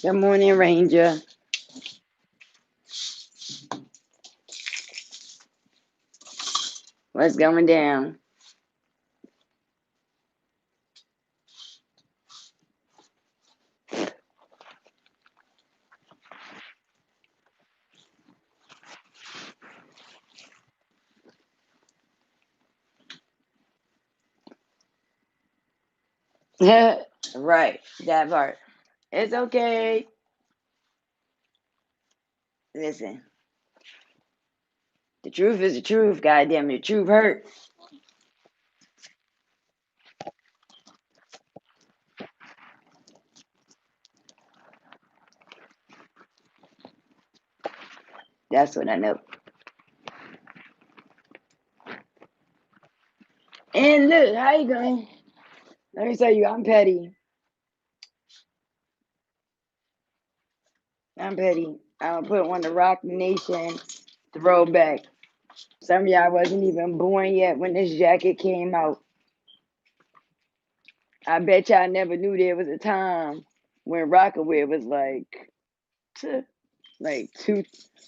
Good morning, Ranger. What's going down? Right, that part. It's okay. Listen, the truth is the truth. Goddamn, the truth hurt. That's what I know. And look, how you going? Let me tell you, I'm petty. I'm petty. I'm put one to Rock Nation throwback. Some of y'all wasn't even born yet when this jacket came out. I bet y'all never knew there was a time when Rockaway was like two.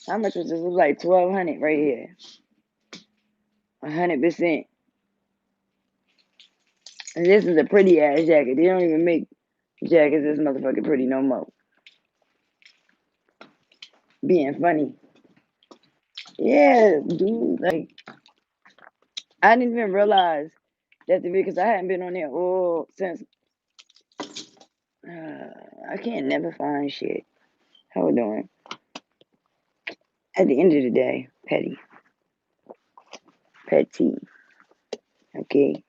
How much was this? It was like 1,200 right here. 100%. And this is a pretty ass jacket. They don't even make jackets this motherfucking pretty no more. Being funny. Yeah, dude. Like, I didn't even realize that because I hadn't been on there all since. I can't never find shit. How we doing? At the end of the day, petty. Okay.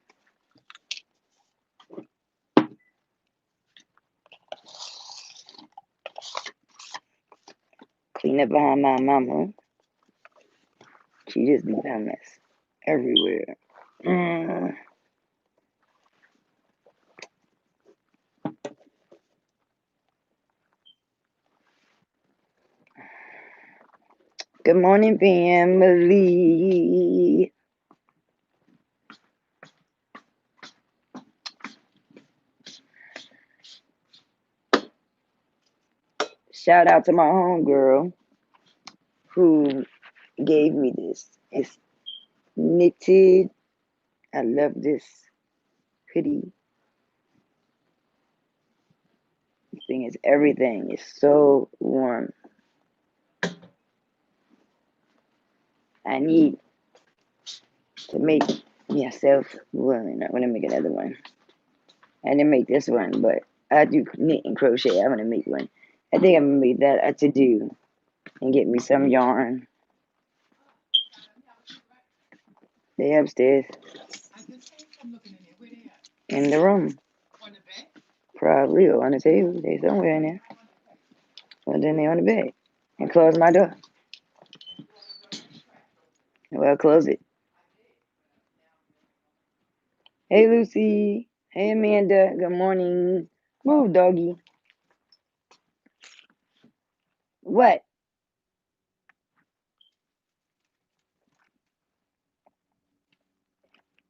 Clean up behind my mama. She just be a mess everywhere. Good morning, family. Shout out to my homegirl who gave me this. It's knitted. I love this hoodie. This thing is everything. It's so warm. I need to make myself one. I want to make another one. I didn't make this one, but I do knit and crochet. I want to make one. I think I'm going to make that a to-do and get me some yarn. They upstairs. In the room. Probably, or on the table. They somewhere in there. Or then they on the bed. And close my door. Well, close it. Hey, Lucy. Hey, Amanda. Good morning. Move, doggy. What?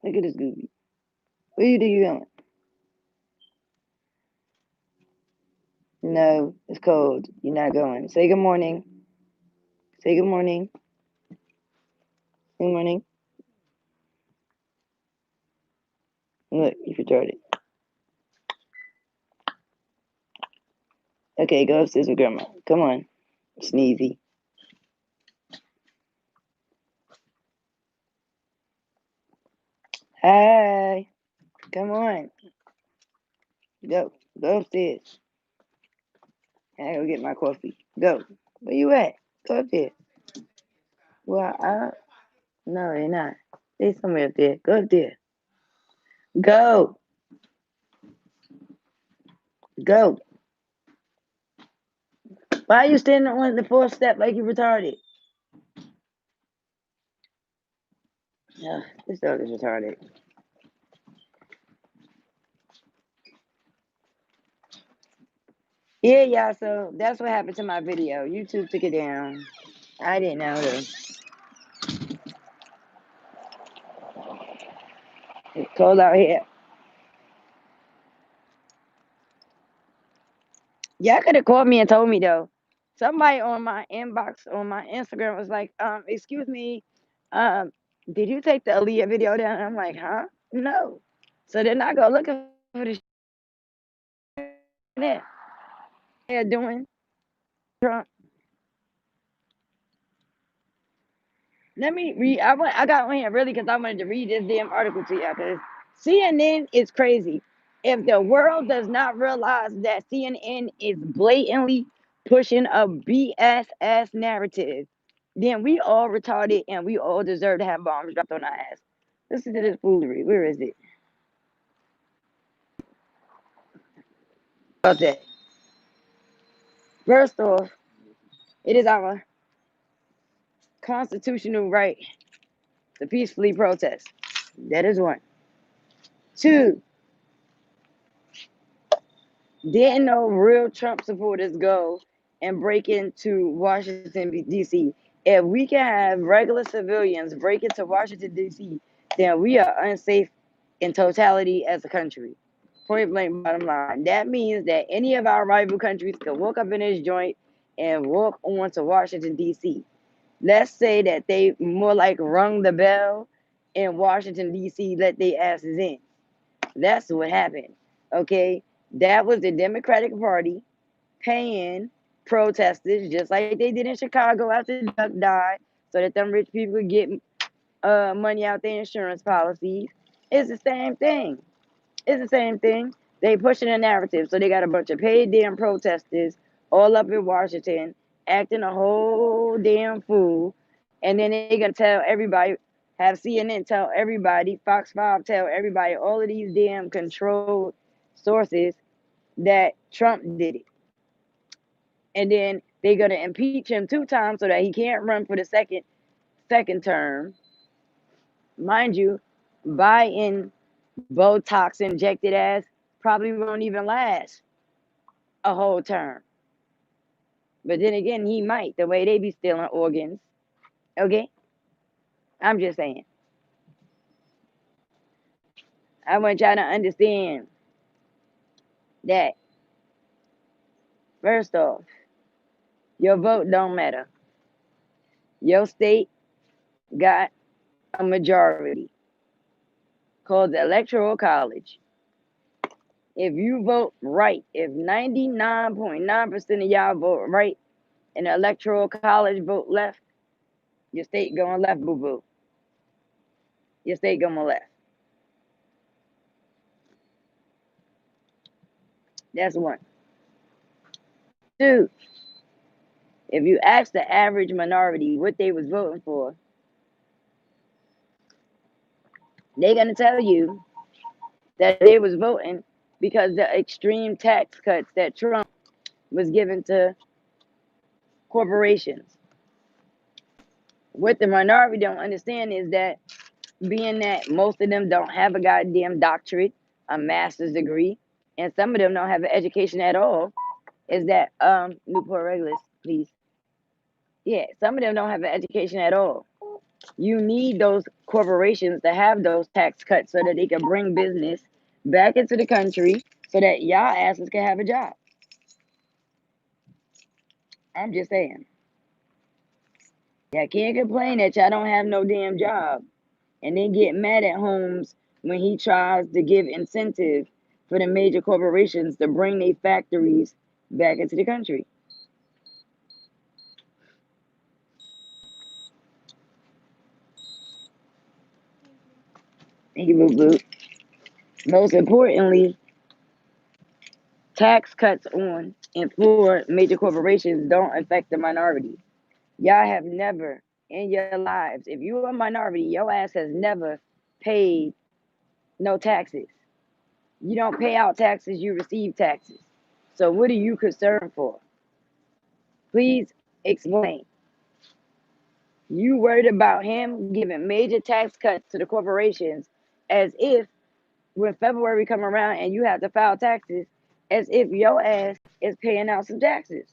Look at this goofy. Where you think you going? No, it's cold. You're not going. Say good morning. Say good morning. Good morning. Look, you retarded. Okay, go upstairs with grandma. Come on. Sneezy. Hi. Come on. Go. Go upstairs. I go get my coffee. Go. Where you at? Go up there. Well, no, they're not. They're somewhere up there. Go up there. Go. Go. Why are you standing on the fourth step like you retarded? Yeah, this dog is retarded. Yeah, y'all, so that's what happened to my video. YouTube took it down. I didn't know though. It's cold out here. Y'all could have called me and told me though. Somebody on my inbox on my Instagram was like, excuse me, um, did you take the Aaliyah video down? I'm like, huh? No. So then I go looking for the shit they're doing Trump. Let me read. I got on here really because I wanted to read this damn article to you because CNN is crazy. If the world does not realize that CNN is blatantly pushing a BS ass narrative, then we all retarded and we all deserve to have bombs dropped on our ass. Listen to this foolery. Where is it? Okay. First off, it is our constitutional right to peacefully protest. That is one. Two, didn't no real Trump supporters go and break into Washington, D.C.? If we can have regular civilians break into Washington, D.C., then we are unsafe in totality as a country. Point blank, bottom line. That means that any of our rival countries can walk up in this joint and walk on to Washington, D.C. Let's say that they more like rung the bell in Washington, D.C., let their asses in. That's what happened. Okay, that was the Democratic Party paying protesters just like they did in Chicago after Duck died, so that them rich people could get money out their insurance policies. It's the same thing. It's the same thing. They pushing a narrative, so they got a bunch of paid damn protesters all up in Washington acting a whole damn fool, and then they gonna tell everybody, have CNN tell everybody, Fox 5 tell everybody, all of these damn controlled sources that Trump did it, and then they're gonna impeach him 2 times so that he can't run for the second term. Mind you, Biden Botox injected ass probably won't even last a whole term. But then again, he might, the way they be stealing organs. Okay? I'm just saying. I want y'all to understand that, first off, your vote don't matter. Your state got a majority called the Electoral College. If you vote right, if 99.9% of y'all vote right and the Electoral College vote left, your state going left, boo boo. Your state going left. That's one. Two, if you ask the average minority what they was voting for, they're gonna tell you that they was voting because the extreme tax cuts that Trump was giving to corporations. What the minority don't understand is that, being that most of them don't have a goddamn doctorate, a master's degree, and some of them don't have an education at all, is that Newport Regulus, please. Yeah, some of them don't have an education at all. You need those corporations to have those tax cuts so that they can bring business back into the country so that y'all asses can have a job. I'm just saying. Y'all can't complain that y'all don't have no damn job and then get mad at Holmes when he tries to give incentive for the major corporations to bring their factories back into the country. Thank you, boo boo. Most importantly, tax cuts on and for major corporations don't affect the minority. Y'all have never in your lives, if you're a minority, your ass has never paid no taxes. You don't pay out taxes, you receive taxes. So what are you concerned for? Please explain. You worried about him giving major tax cuts to the corporations as if when February come around and you have to file taxes, as if your ass is paying out some taxes.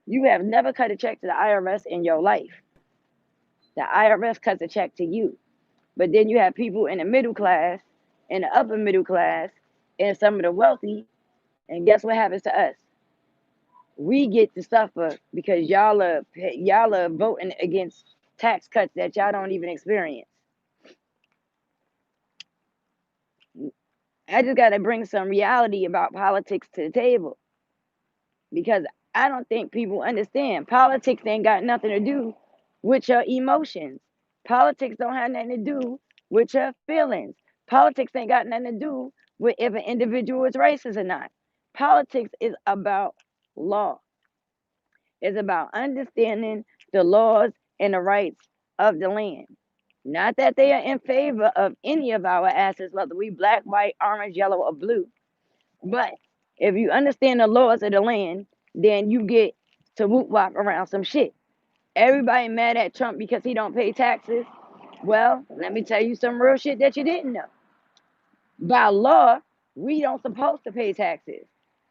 You have never cut a check to the IRS in your life. The IRS cuts a check to you. But then you have people in the middle class, in the upper middle class, and some of the wealthy, and guess what happens to us? we get to suffer because y'all are voting against tax cuts that y'all don't even experience. I just got to bring some reality about politics to the table, because I don't think people understand. Politics ain't got nothing to do with your emotions. Politics don't have nothing to do with your feelings. Politics ain't got nothing to do with if an individual is racist or not. Politics is about law. It's about understanding the laws and the rights of the land. Not that they are in favor of any of our assets, whether we black, white, orange, yellow, or blue. But if you understand the laws of the land, then you get to whoop wop around some shit. Everybody mad at Trump because he don't pay taxes. Well, let me tell you some real shit that you didn't know. By law, we don't supposed to pay taxes.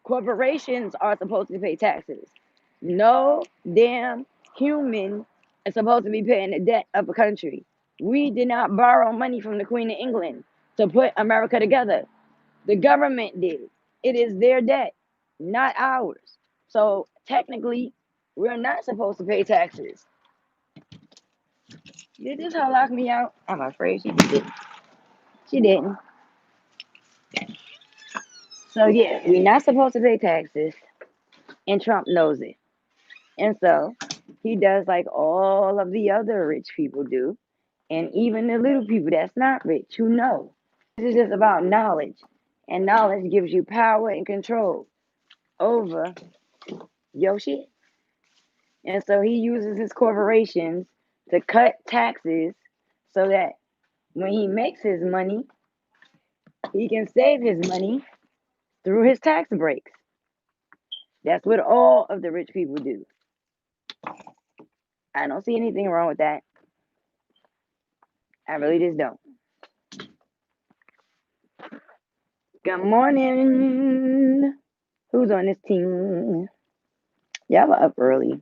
Corporations are supposed to pay taxes. No damn human is supposed to be paying the debt of a country. We did not borrow money from the Queen of England to put America together. The government did. It is their debt, not ours. So technically, we're not supposed to pay taxes. Did this hoe lock me out? I'm afraid she didn't. She didn't. So yeah, we're not supposed to pay taxes, and Trump knows it. And so he does like all of the other rich people do, and even the little people that's not rich who know. This is just about knowledge, and knowledge gives you power and control over your shit. And so he uses his corporations to cut taxes so that when he makes his money, he can save his money through his tax breaks. That's what all of the rich people do. I don't see anything wrong with that. I really just don't. Good morning. Who's on this team? Y'all are up early.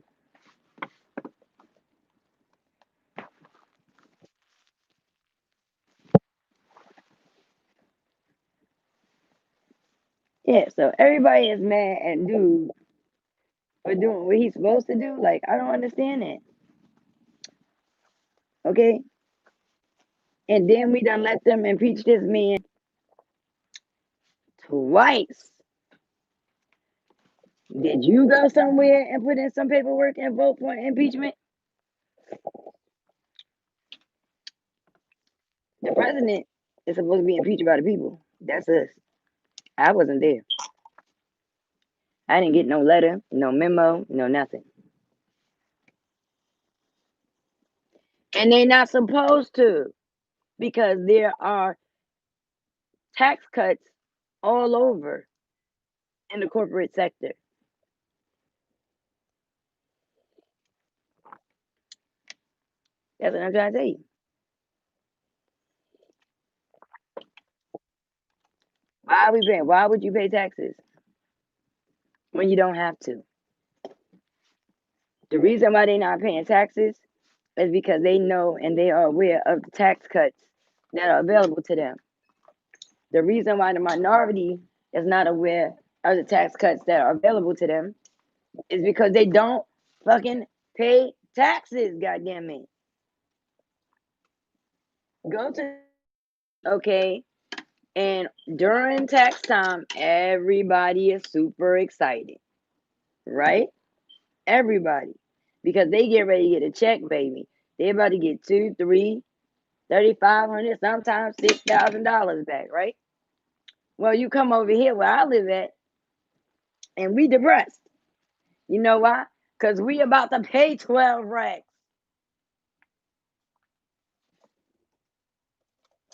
Yeah, so everybody is mad at dude for doing what he's supposed to do. Like, I don't understand that. Okay? And then we done let them impeach this man twice. Did you go somewhere and put in some paperwork and vote for impeachment? The president is supposed to be impeached by the people. That's us. I wasn't there. I didn't get no letter, no memo, no nothing. And they're not supposed to, because there are tax cuts all over in the corporate sector. That's what I'm trying to tell you. Why are we paying? Why would you pay taxes when you don't have to? The reason why they're not paying taxes is because they know and they are aware of the tax cuts that are available to them. The reason why the minority is not aware of the tax cuts that are available to them is because they don't fucking pay taxes, goddamn it. Go to, okay, and during tax time, everybody is super excited, right? Everybody. Because they get ready to get a check, baby. They about to get $2, $3, $3,500, sometimes $6,000 back, right? Well, you come over here where I live at, and we depressed. You know why? Because we about to pay 12 racks.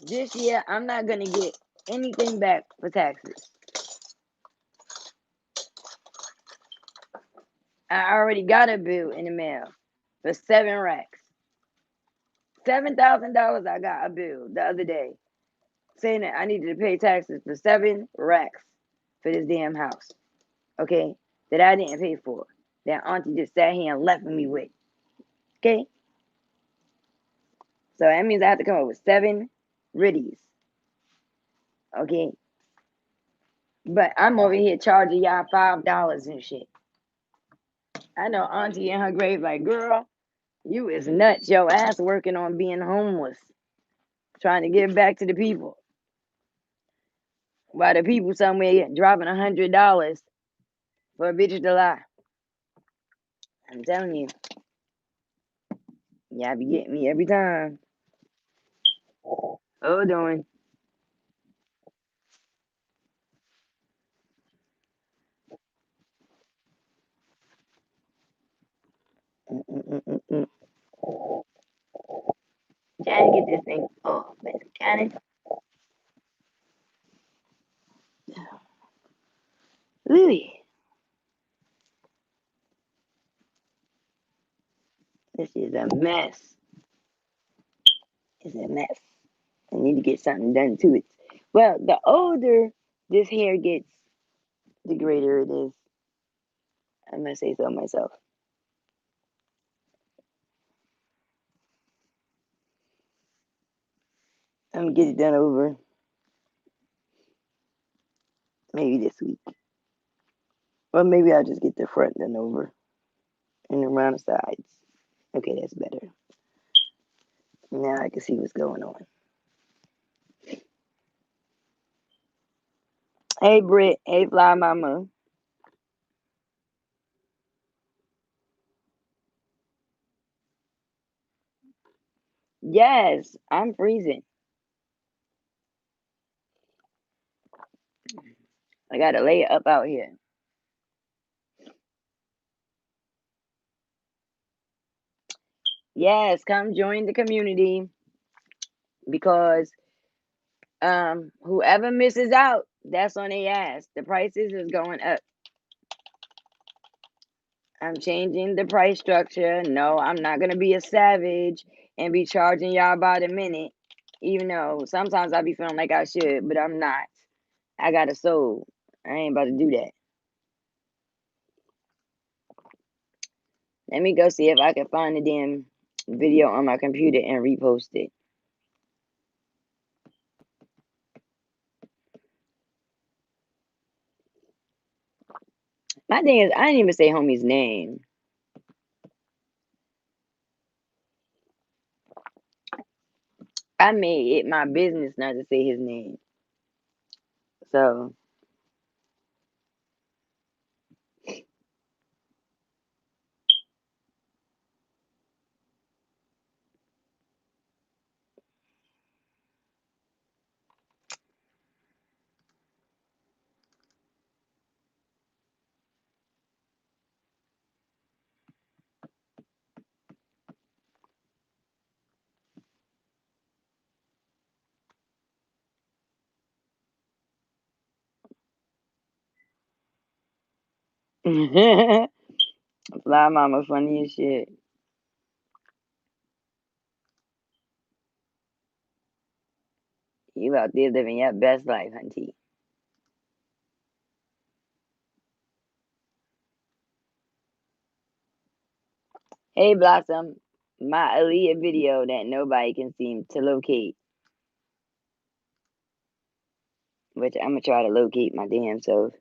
This year, I'm not going to get anything back for taxes. I already got a bill in the mail for 7 racks. $7,000 I got a bill the other day saying that I needed to pay taxes for 7 racks for this damn house. Okay? That I didn't pay for. That auntie just sat here and left me with. Okay? So that means I have to come up with 7 riddies. Okay? But I'm over here charging y'all $5 and shit. I know Auntie in her grave like, girl, you is nuts. Your ass working on being homeless, trying to give back to the people. While the people somewhere dropping $100 for a bitch to lie. I'm telling you, y'all be getting me every time. Hold on. Mm-mm-mm-mm. Trying to get this thing off, man. Kind of. Really, this is a mess. It's a mess. I need to get something done to it. Well, the older this hair gets, the greater it is. I'm gonna say so myself. I'm gonna get it done over maybe this week. Or maybe I'll just get the front done over and around the sides. Okay, that's better. Now I can see what's going on. Hey, Britt. Hey, Fly Mama. Yes, I'm freezing. I gotta lay it up out here. Yes, come join the community because whoever misses out, that's on their ass. The prices is going up. I'm changing the price structure. No, I'm not gonna be a savage and be charging y'all by the minute. Even though sometimes I be feeling like I should, but I'm not. I got a soul. I ain't about to do that. Let me go see if I can find the damn video on my computer and repost it. My thing is, I didn't even say homie's name. I made it my business not to say his name. So, Fly Mama funny as shit. You out there living your best life, hunty. Hey, Blossom. My Aaliyah video that nobody can seem to locate. Which I'm gonna try to locate my damn self.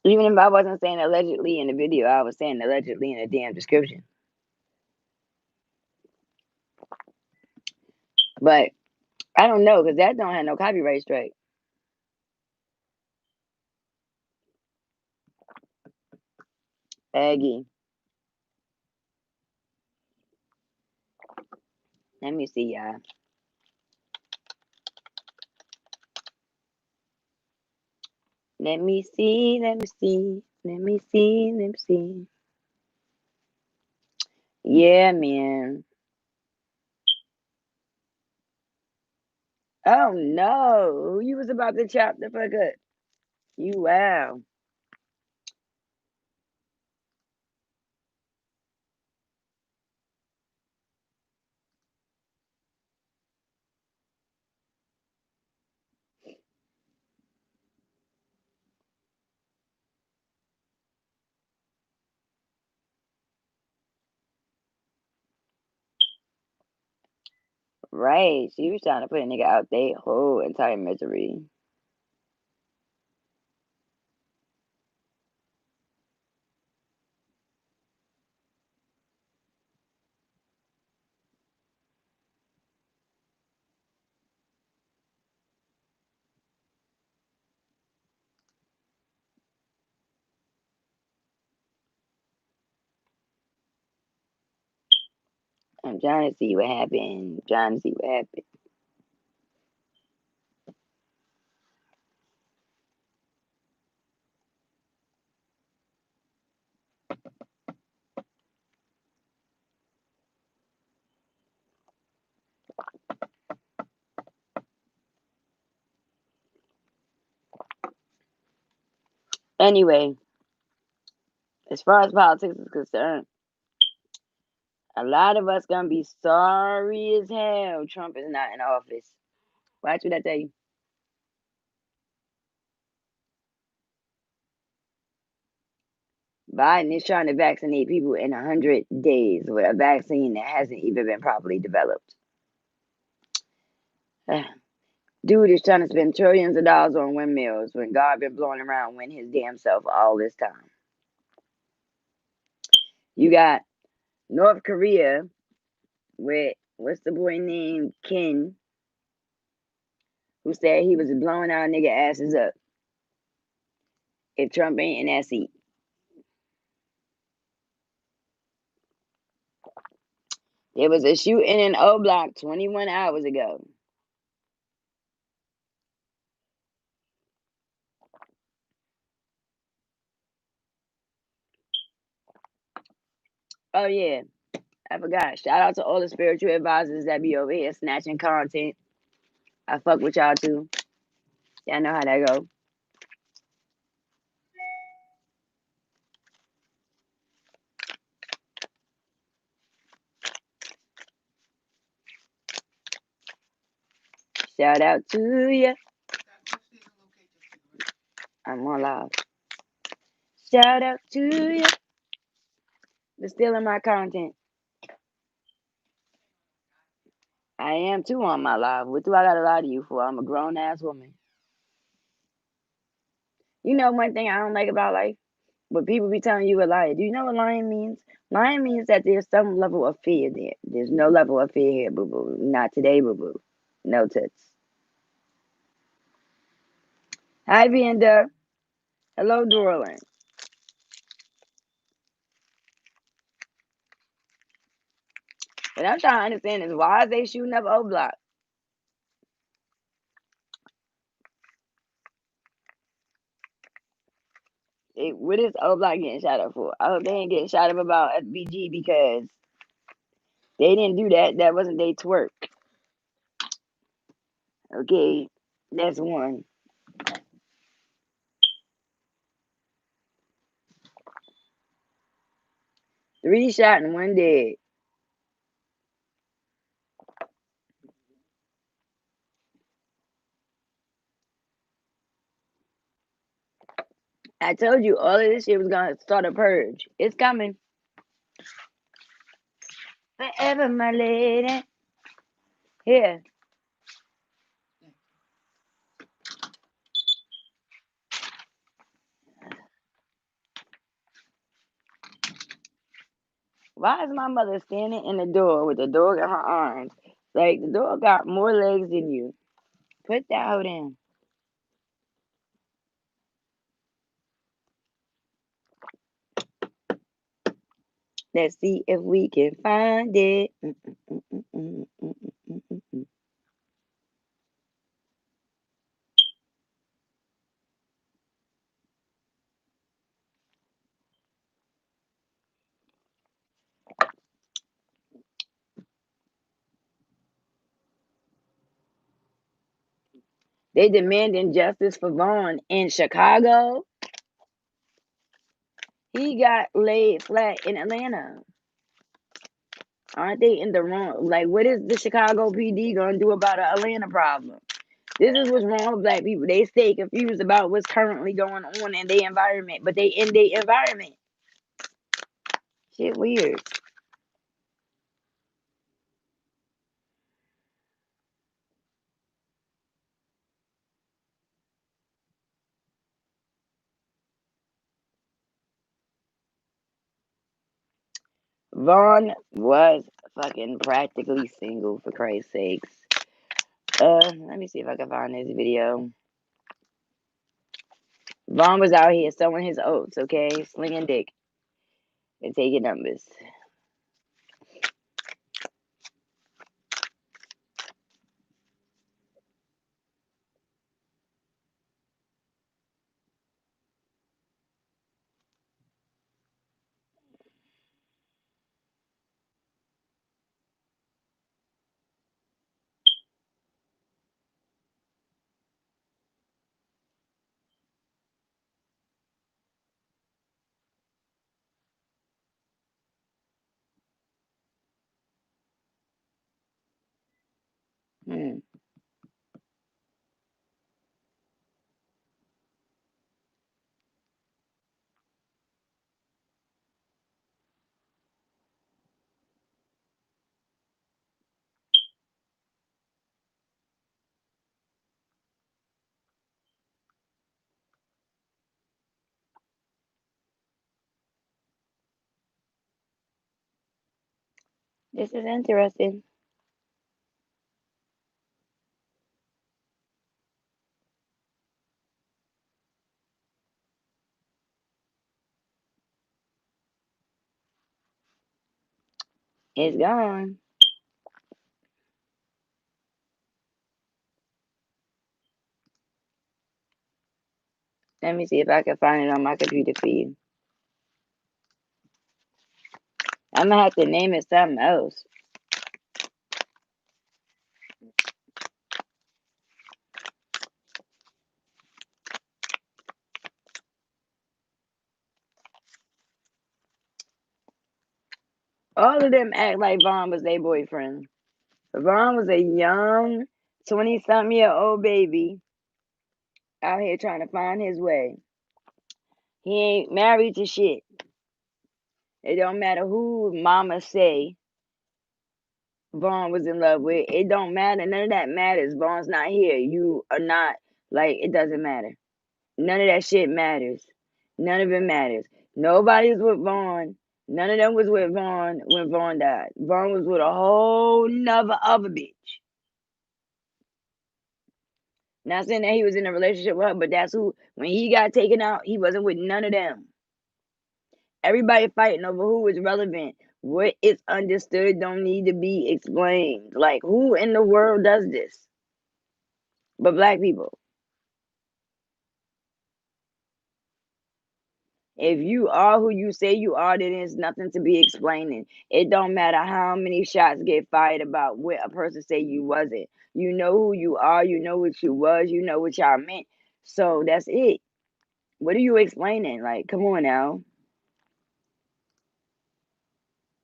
Even if I wasn't saying allegedly in the video, I was saying allegedly in the damn description. But I don't know because that don't have no copyright strike. Aggie. Let me see, y'all. Let me see, let me see, let me see, let me see. Yeah, man. Oh no, you was about to chop the fuck up. You wow. Right. She was trying to put a nigga out their whole entire misery. I'm trying to see what happened. Trying to see what happened. Anyway, as far as politics is concerned, a lot of us gonna be sorry as hell Trump is not in office. Watch what I tell you. Biden is trying to vaccinate people in 100 days with a vaccine that hasn't even been properly developed. Dude is trying to spend trillions of dollars on windmills when God been blowing around wind his damn self all this time. You got North Korea with, what's the boy named, Ken, who said he was blowing our nigga asses up if Trump ain't in that seat. There was a shooting in O Block 21 hours ago. Oh yeah, I forgot. Shout out to all the spiritual advisors that be over here snatching content. I fuck with y'all too. Y'all know how that go. Shout out to ya. I'm on live. Shout out to ya for stealing my content. I am too on my live. What do I gotta lie to you for? I'm a grown ass woman. You know one thing I don't like about life? When people be telling you a lie. Do you know what lying means? Lying means that there's some level of fear there. There's no level of fear here, boo boo. Not today, boo boo. No tits. Hi, Vanda. Hello, Dorland. What I'm trying to understand is why is they shooting up O Block? What is O Block getting shot up for? I hope they ain't getting shot up about FBG because they didn't do that. That wasn't their twerk. Okay, that's one. 3 shot and 1 dead. I told you all of this shit was gonna start a purge. It's coming. Forever, my lady. Here. Why is my mother standing in the door with the dog in her arms? Like, the dog got more legs than you. Put that hoe down. Let's see if we can find it. They demanding justice for Vaughn in Chicago. He got laid flat in Atlanta. Aren't they in the wrong? Like, what is the Chicago PD gonna do about an Atlanta problem? This is what's wrong with black people. They stay confused about what's currently going on in their environment, but they in their environment. Shit weird. Vaughn was fucking practically single, for Christ's sakes. Let me see if I can find this video. Vaughn was out here sowing his oats, okay? Slinging dick and taking numbers. Hmm. This is interesting. It's gone. Let me see if I can find it on my computer feed. I'm gonna have to name it something else. All of them act like Vaughn was their boyfriend. Vaughn was a young 20-something-year-old baby out here trying to find his way. He ain't married to shit. It don't matter who mama say Vaughn was in love with. It don't matter. None of that matters. Vaughn's not here. You are not. Like, it doesn't matter. None of that shit matters. None of it matters. Nobody's with Vaughn. None of them was with Vaughn when Vaughn died. Vaughn was with a whole nother other bitch. Not saying that he was in a relationship with her, but that's who, when he got taken out, he wasn't with none of them. Everybody fighting over who is relevant. What is understood don't need to be explained. Like, who in the world does this? But black people. If you are who you say you are, then there's nothing to be explaining. It don't matter how many shots get fired about what a person say you wasn't. You know who you are. You know what you was. You know what y'all meant. So that's it. What are you explaining? Like, come on now.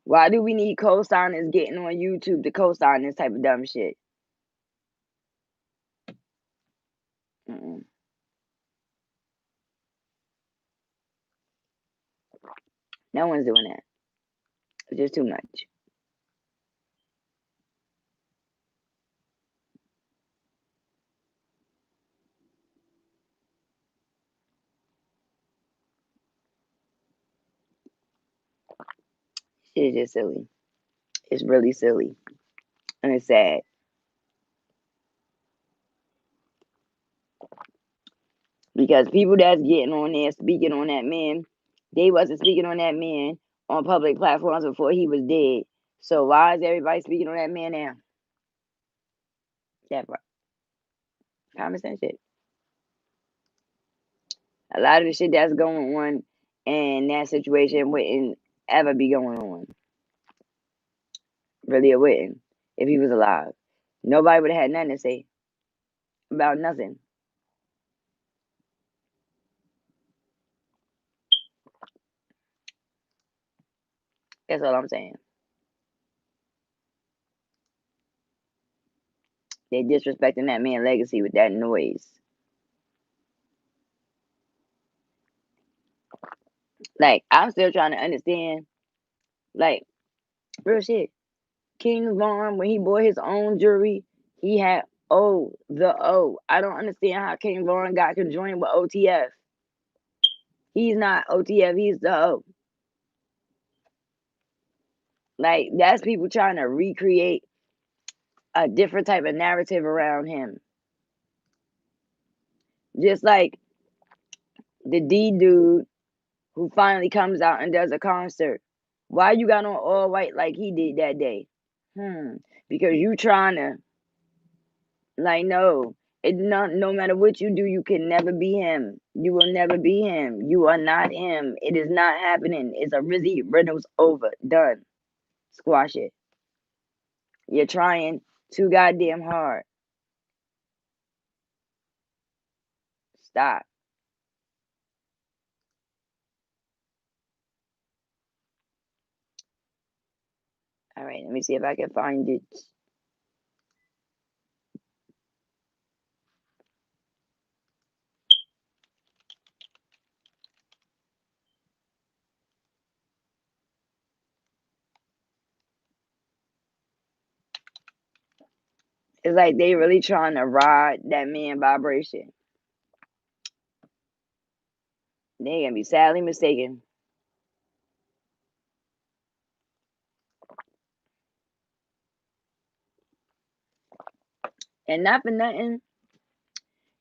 Why do we need co-signers getting on YouTube to co-sign this type of dumb shit? Mm-mm. No one's doing that. It's just too much. Shit is just silly. It's really silly. And it's sad. Because people that's getting on there speaking on that man, they wasn't speaking on that man on public platforms before he was dead. So why is everybody speaking on that man now? That part. Common sense shit. A lot of the shit that's going on in that situation wouldn't ever be going on. Really, it wouldn't if he was alive. Nobody would have had nothing to say about nothing. That's all I'm saying. They disrespecting that man's legacy with that noise. Like, I'm still trying to understand, like, real shit. King Von, when he bought his own jewelry, he had the O. I don't understand how King Von got conjoined with OTF. He's not OTF, he's the O. Like, that's people trying to recreate a different type of narrative around him. Just like the D dude who finally comes out and does a concert. Why you got on all white like he did that day? Because you trying to, like, no. No matter what you do, you can never be him. You will never be him. You are not him. It is not happening. It's a Rizzy Reynolds over. Done. Squash it. You're trying too goddamn hard. Stop. All right, let me see if I can find it. It's like they really trying to ride that man vibration. They gonna be sadly mistaken. And not for nothing,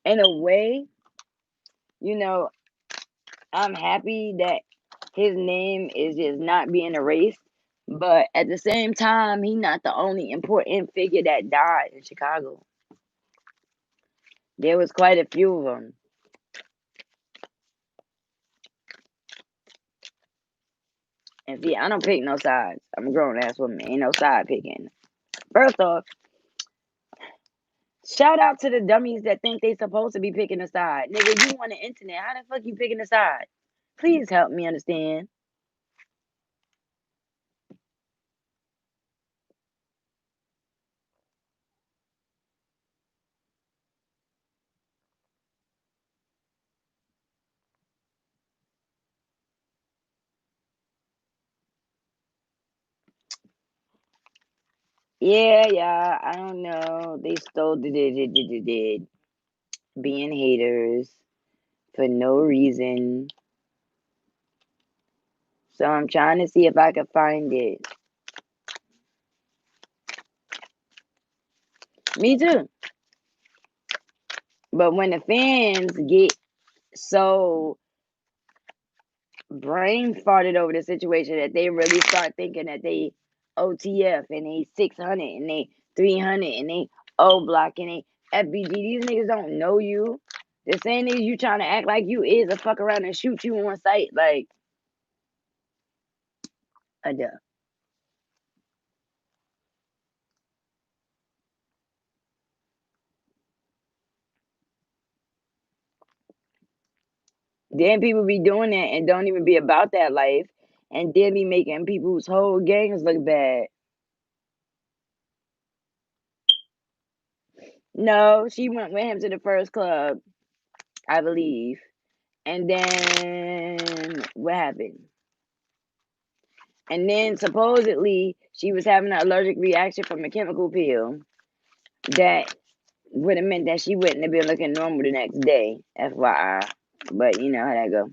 in a way, you know, I'm happy that his name is just not being erased. But at the same time, he's not the only important figure that died in Chicago. There was quite a few of them. And see, I don't pick no sides. I'm a grown ass woman. Ain't no side picking. First off, shout out to the dummies that think they supposed to be picking a side. Nigga, you on the internet. How the fuck you picking a side? Please help me understand. Yeah, I don't know. They stole did being haters for no reason. So I'm trying to see if I can find it. Me too. But when the fans get so brain farted over the situation that they really start thinking that they OTF and they 600 and they 300 and they O block and they FBG. These niggas don't know you. The same is you trying to act like you is a fuck around and shoot you on sight. Like, a duh. Then people be doing that and don't even be about that life. And then be making people's whole gangs look bad. No, she went with him to the first club, I believe. And then what happened? And then supposedly she was having an allergic reaction from a chemical peel that would have meant that she wouldn't have been looking normal the next day. FYI. But you know how that go.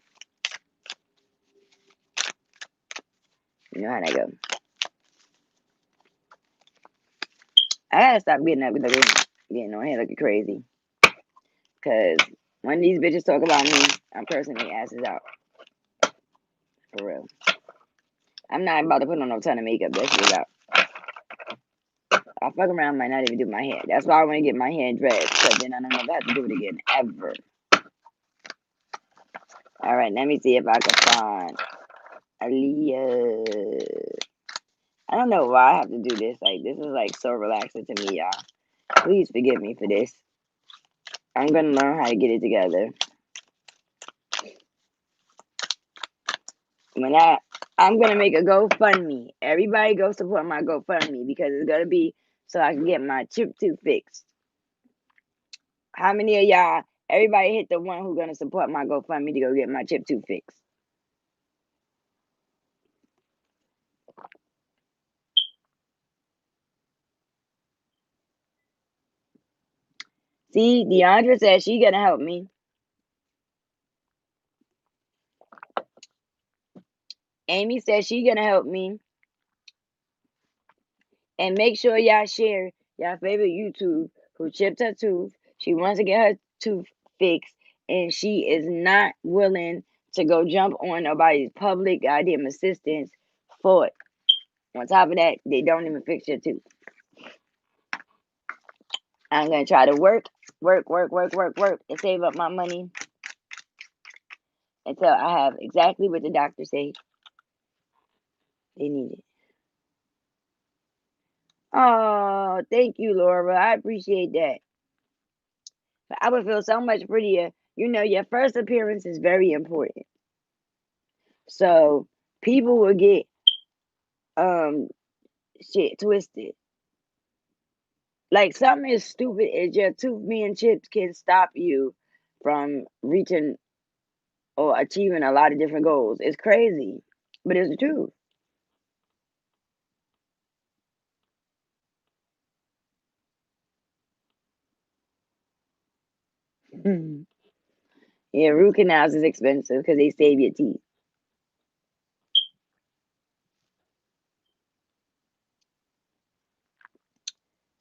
You know how that go. I gotta stop getting up getting on here looking crazy. Cause when these bitches talk about me, I'm cursing their asses out. For real. I'm not about to put on no ton of makeup. That shit out. I fuck around, might not even do my hair. That's why I want to get my hair dressed. Cause then I don't know if I have to do it again ever. All right, let me see if I can find Aaliyah. I don't know why I have to do this. Like, this is like so relaxing to me, y'all. Please forgive me for this. I'm gonna learn how to get it together. I'm gonna make a GoFundMe. Everybody go support my GoFundMe because it's gonna be so I can get my chip tooth fixed. How many of y'all? Everybody hit the one who's gonna support my GoFundMe to go get my chip tooth fixed. See, Deandra said she gonna help me. Amy said she gonna help me. And make sure y'all share y'all favorite YouTube who chipped her tooth. She wants to get her tooth fixed, and she is not willing to go jump on nobody's public goddamn assistance for it. On top of that, they don't even fix your tooth. I'm gonna try to work, and save up my money until I have exactly what the doctor said they needed. Oh, thank you, Laura. I appreciate that. But I would feel so much prettier. You know, your first appearance is very important. So people will get um shit twisted. Like something as stupid as your tooth being chipped can stop you from reaching or achieving a lot of different goals. It's crazy, but it's the truth. Yeah, root canals is expensive because they save your teeth.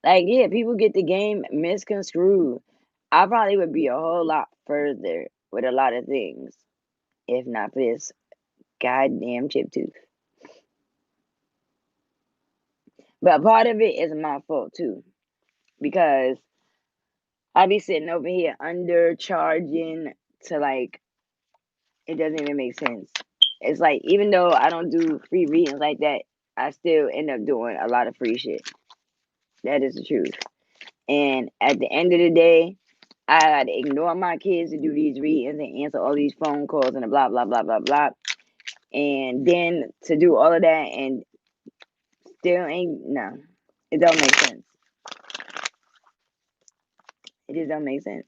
Like, yeah, people get the game misconstrued. I probably would be a whole lot further with a lot of things if not for this goddamn chip tooth. But part of it is my fault too, because I be sitting over here undercharging to like it doesn't even make sense. It's like even though I don't do free readings like that, I still end up doing a lot of free shit. That is the truth. And at the end of the day, I had to ignore my kids to do these readings and answer all these phone calls and blah blah blah blah blah. And then to do all of that and still ain't no. It don't make sense. It just don't make sense.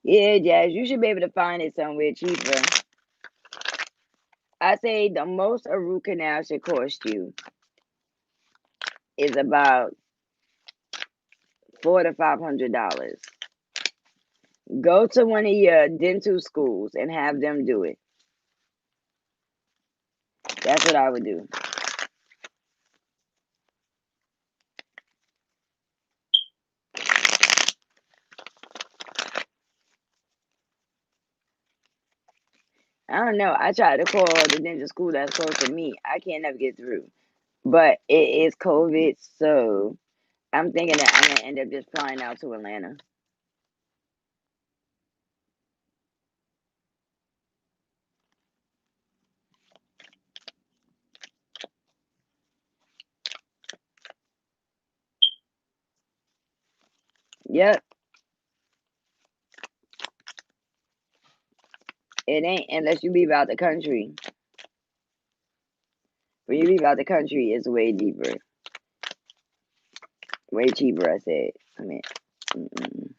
Yeah, Jazz, you should be able to find it somewhere cheaper. I say the most a root canal should cost you is about $400 to $500. Go to one of your dental schools and have them do it. That's what I would do. I don't know. I tried to call the dental school that's close to me. I can't never get through. But it is COVID, so I'm thinking that I'm gonna end up just flying out to Atlanta. Yep, it ain't unless you leave out the country. When you leave out the country, it's way deeper, way cheaper. I said. I mean, mm-mm.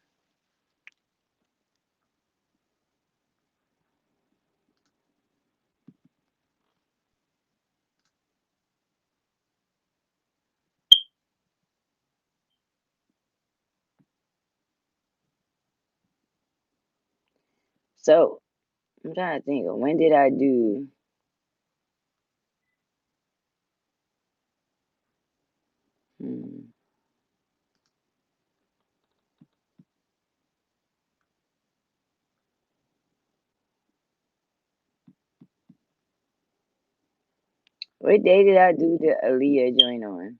So I'm trying to think of when did I do. Hmm, what day did I do the Aaliyah joint on?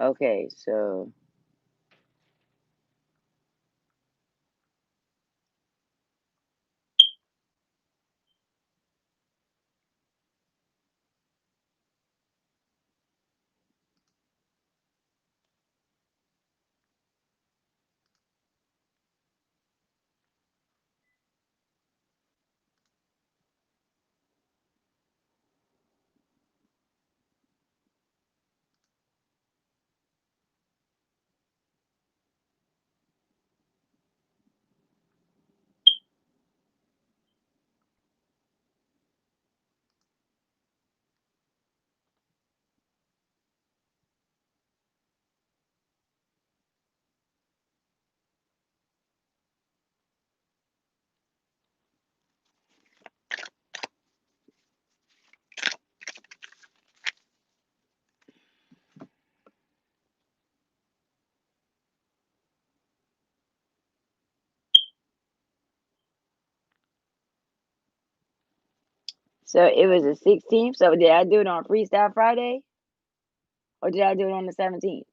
Okay, so So it was the 16th. So did I do it on Freestyle Friday? Or did I do it on the 17th?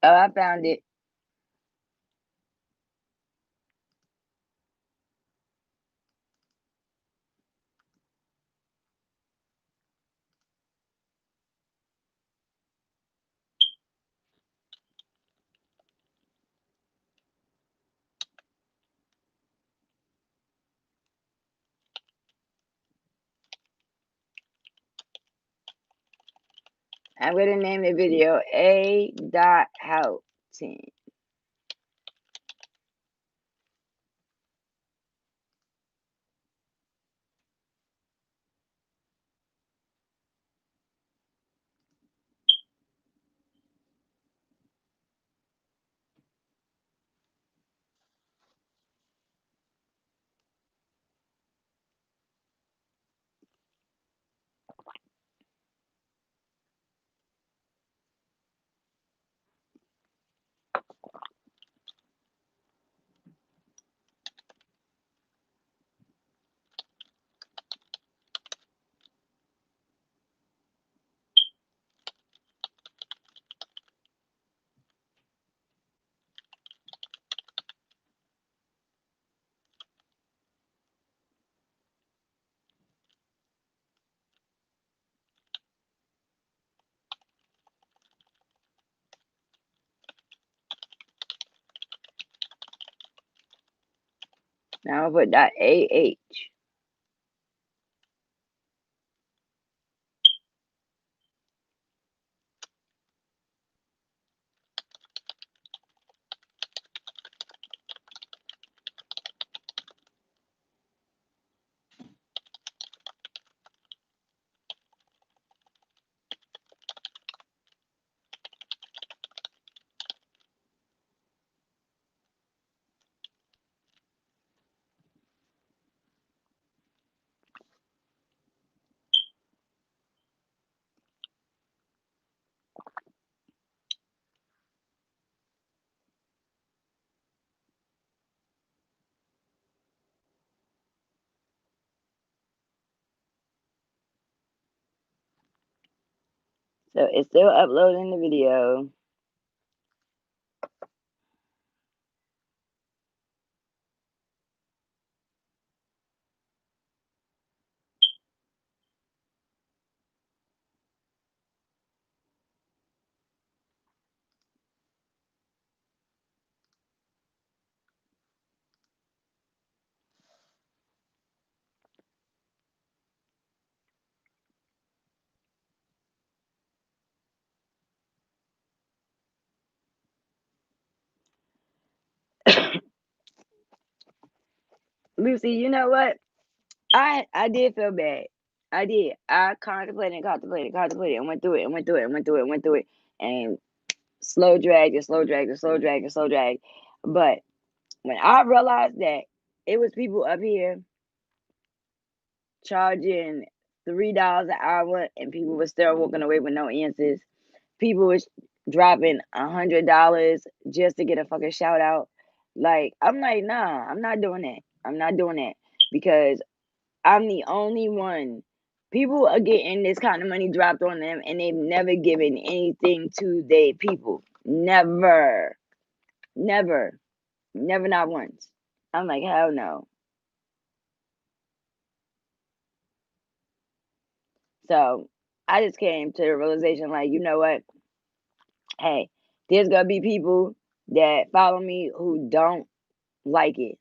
Oh, I found it. I'm going to name the video A.Houghton. Now I'll put that AH. So it's still uploading the video. Lucy, you know what? I did feel bad. I did. I contemplated, and went through it, and slow drag and slow drag and slow drag and slow drag. But when I realized that it was people up here charging $3 an hour and people were still walking away with no answers, people was dropping $100 just to get a fucking shout out. Like, I'm like, nah, I'm not doing that. I'm not doing that because I'm the only one. People are getting this kind of money dropped on them and they've never given anything to their people. Never. Never. Never, not once. I'm like, hell no. So I just came to the realization, like, you know what? Hey, there's gonna be people that follow me who don't like it.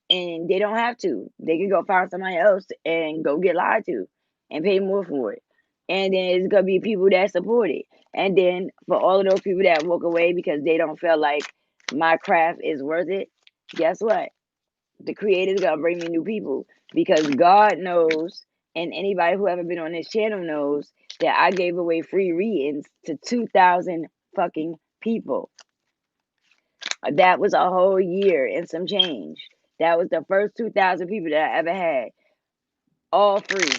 And they don't have to. They can go find somebody else and go get lied to and pay more for it. And then it's gonna be people that support it. And then for all of those people that walk away because they don't feel like my craft is worth it, guess what? The creator's gonna bring me new people because God knows, and anybody who ever been on this channel knows that I gave away free readings to 2,000 fucking people. That was a whole year and some change. That was the first 2,000 people that I ever had, all free.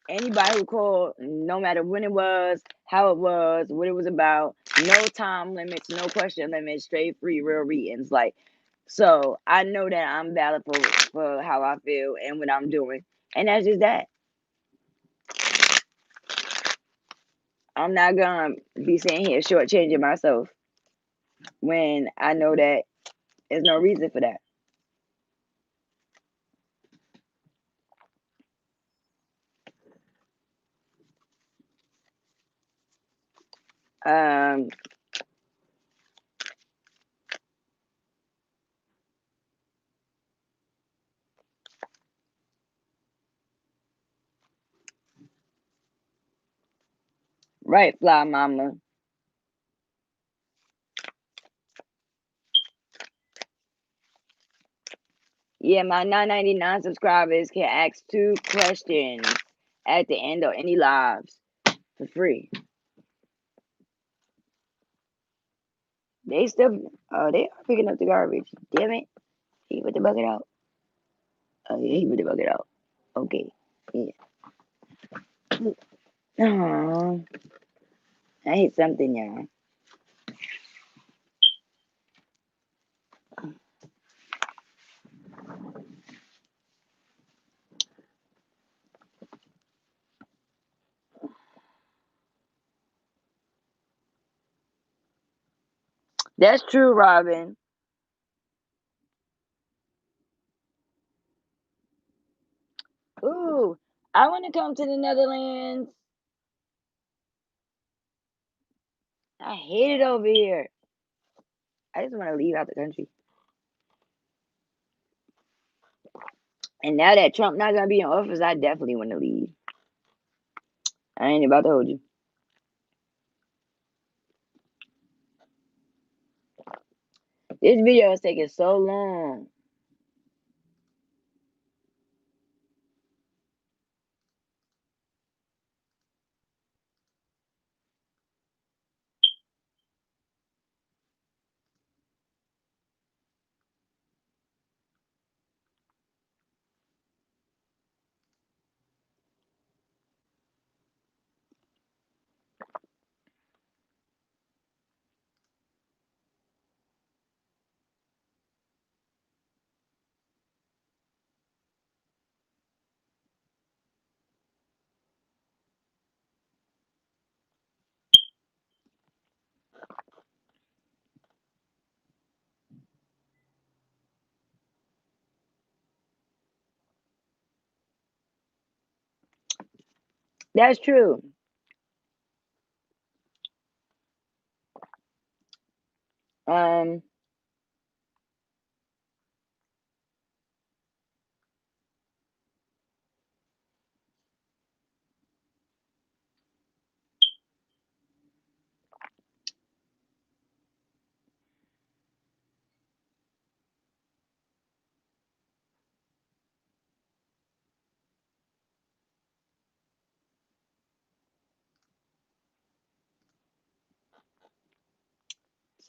Anybody who called, no matter when it was, how it was, what it was about, no time limits, no question limits, straight free real readings. Like, so I know that I'm valid for how I feel and what I'm doing. And that's just that. I'm not gonna be sitting here shortchanging myself when I know that there's no reason for that. Um, right, Fly Mama. Yeah, my 9.99 subscribers can ask 2 questions at the end of any lives for free. They still, oh, they are picking up the garbage. Damn it. He put the bucket out. Oh, yeah, he put the bucket out. Okay. Yeah. Oh, I hate something, y'all. That's true, Robin. Ooh, I want to come to the Netherlands. I hate it over here. I just want to leave out the country. And now that Trump not gonna be in office, I definitely want to leave. I ain't about to hold you. This video is taking so long. That's true. Um,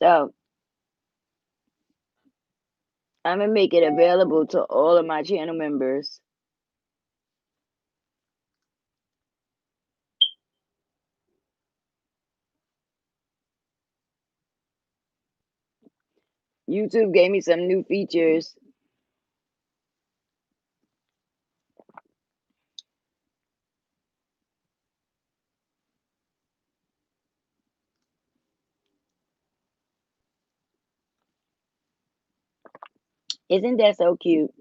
so I'm gonna make it available to all of my channel members. YouTube gave me some new features. Isn't that so cute?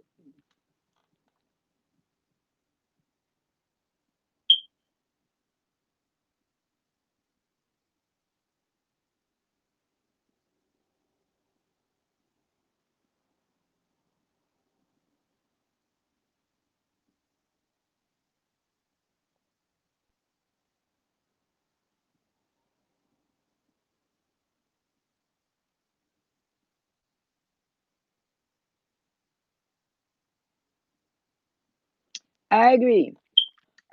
I agree.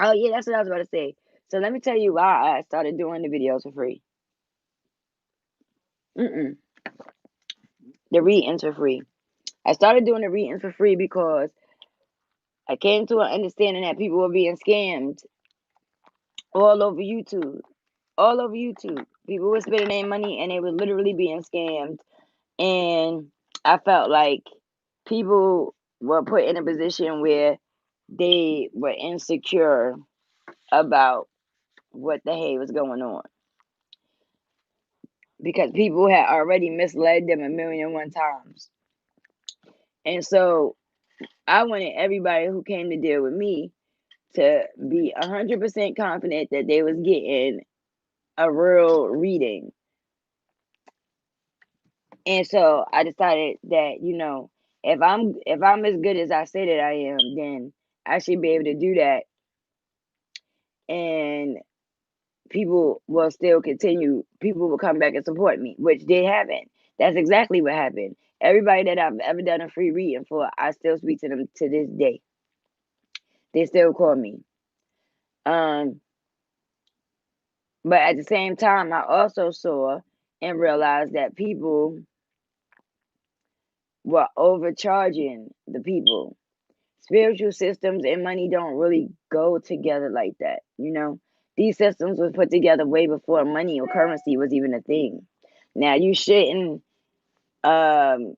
Oh yeah, that's what I was about to say. So let me tell you why I started doing the videos for free. Mm-mm. The readings for free. I started doing the readings for free because I came to an understanding that people were being scammed all over YouTube. All over YouTube. People were spending their money and they were literally being scammed. And I felt like people were put in a position where they were insecure about what the hell was going on. Because people had already misled them a million and one times. And so I wanted everybody who came to deal with me to be 100% confident that they was getting a real reading. And so I decided that, if I'm as good as I say that I am, then I should be able to do that, and people will still continue. People will come back and support me, which they haven't. That's exactly what happened. Everybody that I've ever done a free reading for, I still speak to them to this day. They still call me. Um, but at the same time, I also saw and realized that people were overcharging the people. Spiritual systems and money don't really go together like that. These systems was put together way before money or currency was even a thing. Now you shouldn't, um,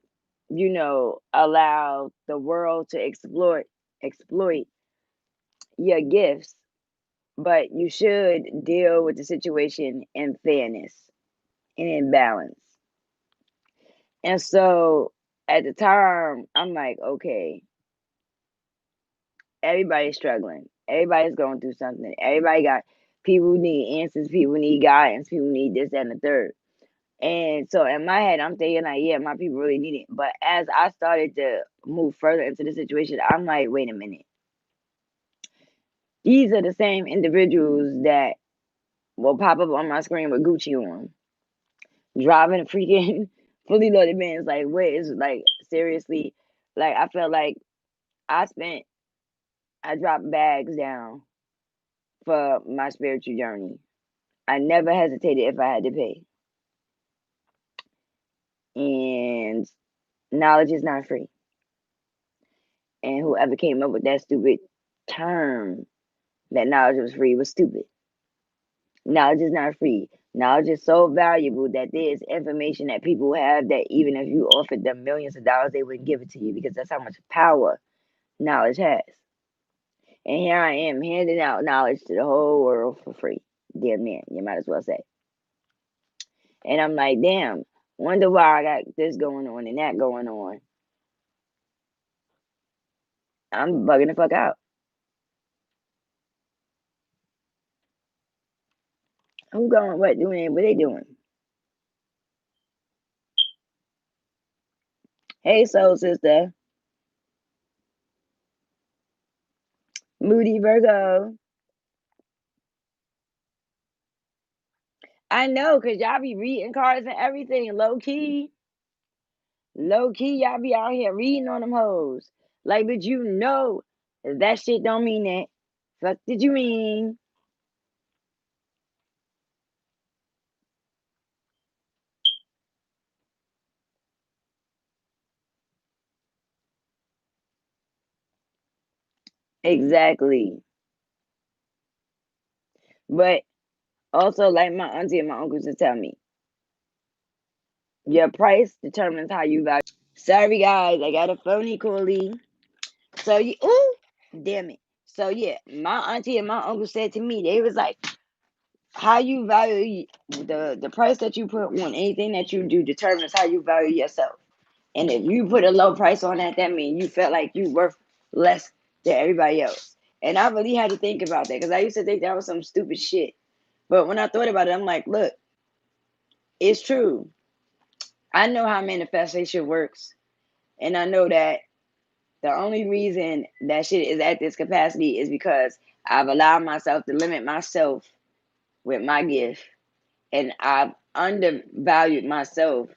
allow the world to exploit your gifts, but you should deal with the situation in fairness and in balance. And so at the time, I'm like, okay, everybody's struggling. Everybody's going through something. Everybody got people who need answers, people need guidance, people need this, that, and the third. And so in my head, I'm thinking like, yeah, my people really need it. But as I started to move further into the situation, I'm like, wait a minute. These are the same individuals that will pop up on my screen with Gucci on, driving a freaking fully loaded Benz. Like, wait, it's like seriously, like I felt like I spent, I dropped bags down for my spiritual journey. I never hesitated if I had to pay. And knowledge is not free. And whoever came up with that stupid term that knowledge was free was stupid. Knowledge is not free. Knowledge is so valuable that there's information that people have that even if you offered them millions of dollars, they wouldn't give it to you because that's how much power knowledge has. And here I am handing out knowledge to the whole world for free. Dear man, you might as well say. And I'm like, damn, wonder why I got this going on and that going on. I'm bugging the fuck out. Who going what doing it? What they doing? Hey soul sister. Moody Virgo. I know, cause y'all be reading cards and everything. Low key. Low key, y'all be out here reading on them hoes. Like, but that shit don't mean that. Fuck did you mean? Exactly. But also, like my auntie and my uncles to tell me, your price determines how you value. Sorry, guys, I got a phony callie. So you, ooh, damn it. So yeah, my auntie and my uncle said to me, they was like, how you value the price that you put on anything that you do determines how you value yourself. And if you put a low price on that, that means you felt like you worth less than everybody else. And I really had to think about that because I used to think that was some stupid shit. But when I thought about it, I'm like, look, it's true. I know how manifestation works. And I know that the only reason that shit is at this capacity is because I've allowed myself to limit myself with my gift. And I've undervalued myself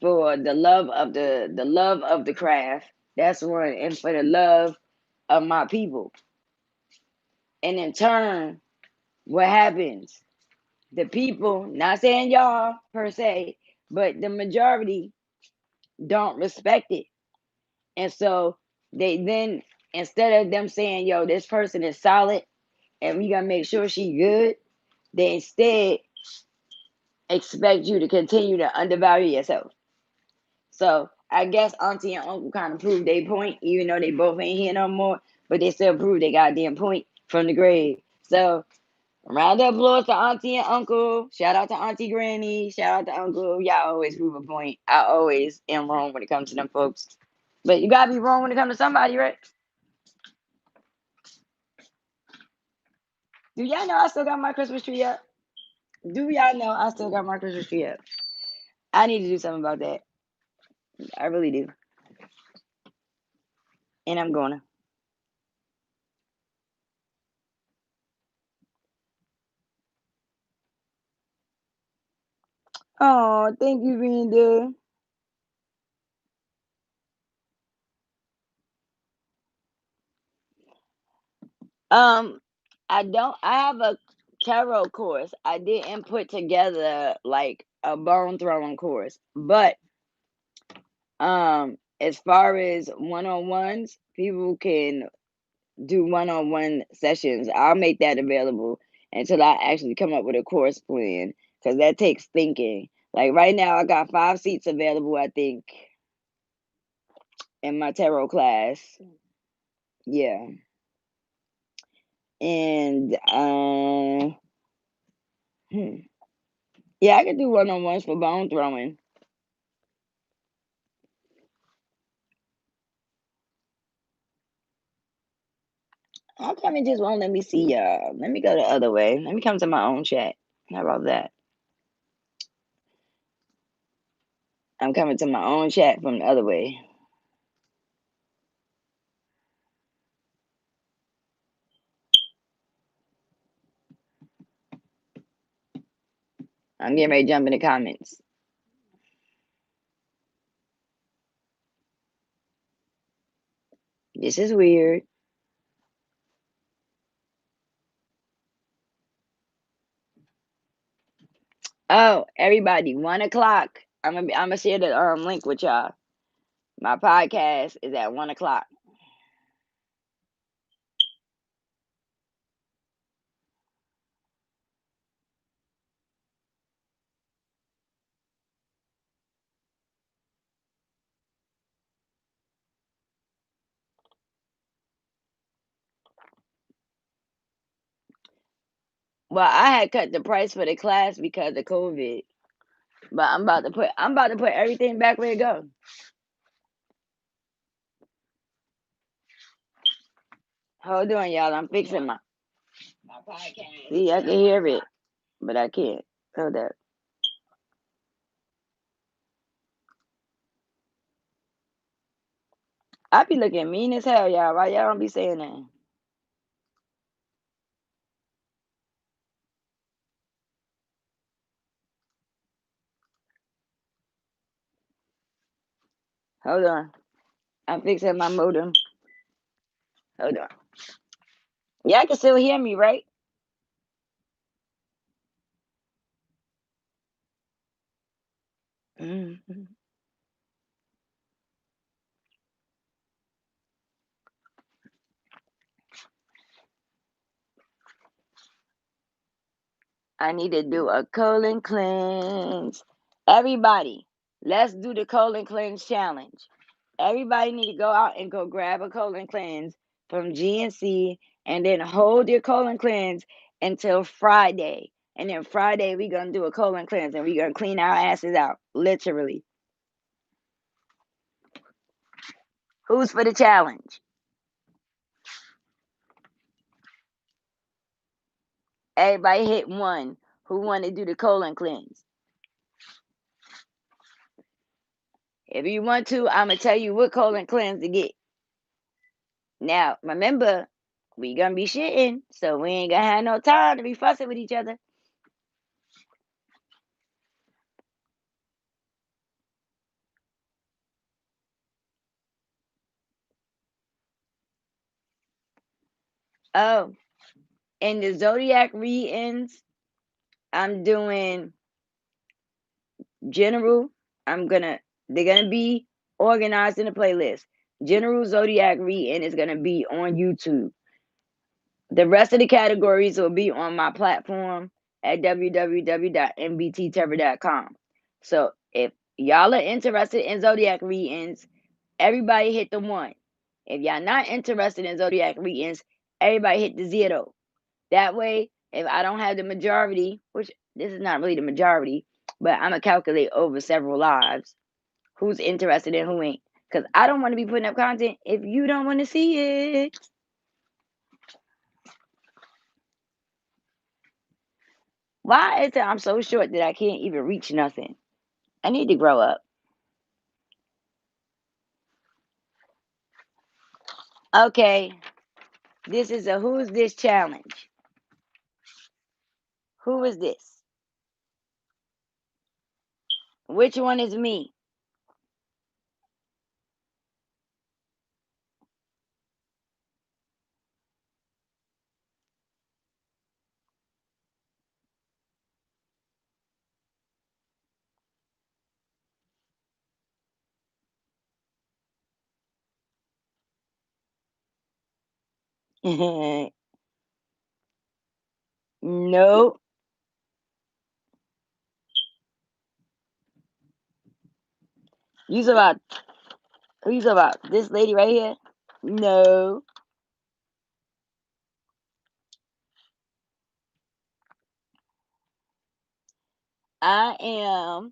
for the love of the craft. That's one. And for the love of my people. And in turn, what happens? The people, not saying y'all per se, but the majority don't respect it. And so they then, instead of them saying, yo, this person is solid and we gotta make sure she good, they instead expect you to continue to undervalue yourself. So I guess auntie and uncle kind of proved their point, even though they both ain't here no more, but they still proved their goddamn point from the grave. So round of applause to auntie and uncle. Shout out to auntie granny. Shout out to uncle. Y'all always prove a point. I always am wrong when it comes to them folks. But you gotta be wrong when it comes to somebody, right? Do y'all know I still got my Christmas tree up? Do y'all know I still got my Christmas tree up? I need to do something about that. I really do. And I'm gonna. Oh, thank you, Renda. Um, I have a tarot course. I didn't put together like a bone throwing course, but as far as one-on-ones, people can do one-on-one sessions. I'll make that available until I actually come up with a course plan because that takes thinking. Like right now, I got 5 seats available, I think, in my tarot class. Yeah. And yeah, I could do one-on-ones for bone throwing. How come it just won't let me see y'all? Let me go the other way. Let me come to my own chat. How about that? I'm coming to my own chat from the other way. I'm getting ready to jump in the comments. This is weird. Oh, everybody, 1 o'clock. I'm gonna share the link with y'all. My podcast is at 1 o'clock. Well, I had cut the price for the class because of COVID, but I'm about to put everything back where it go. Hold on, y'all. I'm fixing my podcast. See, I can hear it, but I can't. Hold up. I be looking mean as hell, y'all. Why y'all don't be saying that? Hold on. I'm fixing my modem. Hold on. Y'all can still hear me, right? Mhm. I need to do a colon cleanse. Everybody, let's do the colon cleanse challenge. Everybody need to go out and go grab a colon cleanse from GNC and then hold your colon cleanse until Friday. And then Friday we gonna do a colon cleanse and we gonna clean our asses out. Literally. Who's for the challenge? Everybody hit one. Who want to do the colon cleanse? If you want to, I'm gonna tell you what colon cleanse to get. Now, remember, we gonna be shitting, so we ain't gonna have no time to be fussing with each other. Oh, in the zodiac readings, I'm doing general. They're gonna be organized in a playlist. General zodiac reading is gonna be on YouTube. The rest of the categories will be on my platform at www.nbttarot.com. So if y'all are interested in zodiac readings, everybody hit the 1. If y'all not interested in zodiac readings, everybody hit the 0. That way, if I don't have the majority, which this is not really the majority, but I'm going to calculate over several lives who's interested and who ain't. Because I don't want to be putting up content if you don't want to see it. Why is it I'm so short that I can't even reach nothing? I need to grow up. Okay, this is a who's this challenge. Who is this? Which one is me? No. You about who you about? This lady right here? No. I am.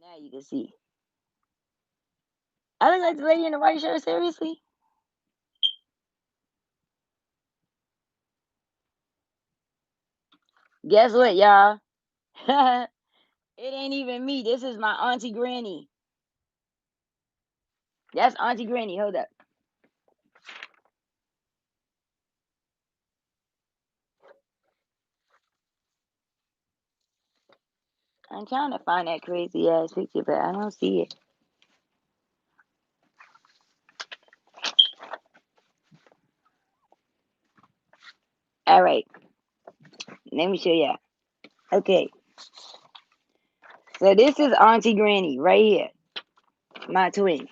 Now you can see. I look like the lady in the white shirt. Seriously? Guess what, y'all? It ain't even me. This is my auntie Granny. That's Auntie Granny. Hold up. I'm trying to find that crazy ass picture, but I don't see it. All right. Let me show y'all. Okay. So this is Auntie Granny right here. My twin.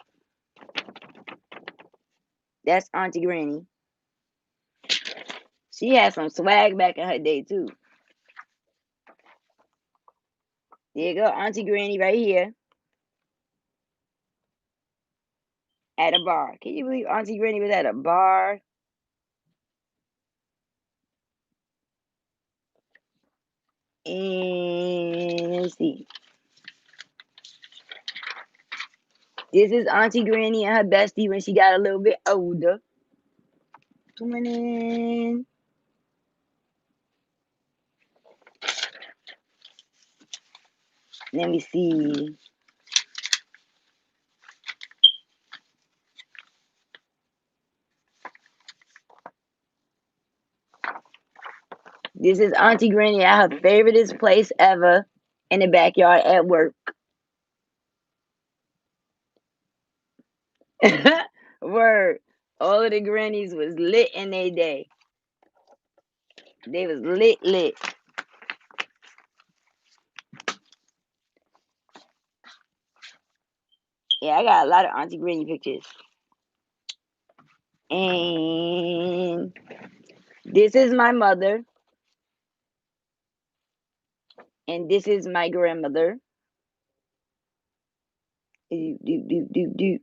That's Auntie Granny. She had some swag back in her day too. There you go, Auntie Granny right here at a bar. Can you believe Auntie Granny was at a bar? And let's see. This is Auntie Granny and her bestie when she got a little bit older. Coming in. Let me see. This is Auntie Granny at her favoriteest place ever in the backyard at work. Word. All of the grannies was lit in their day. They was lit. Yeah, I got a lot of Auntie Granny pictures. And this is my mother. And this is my grandmother. Do.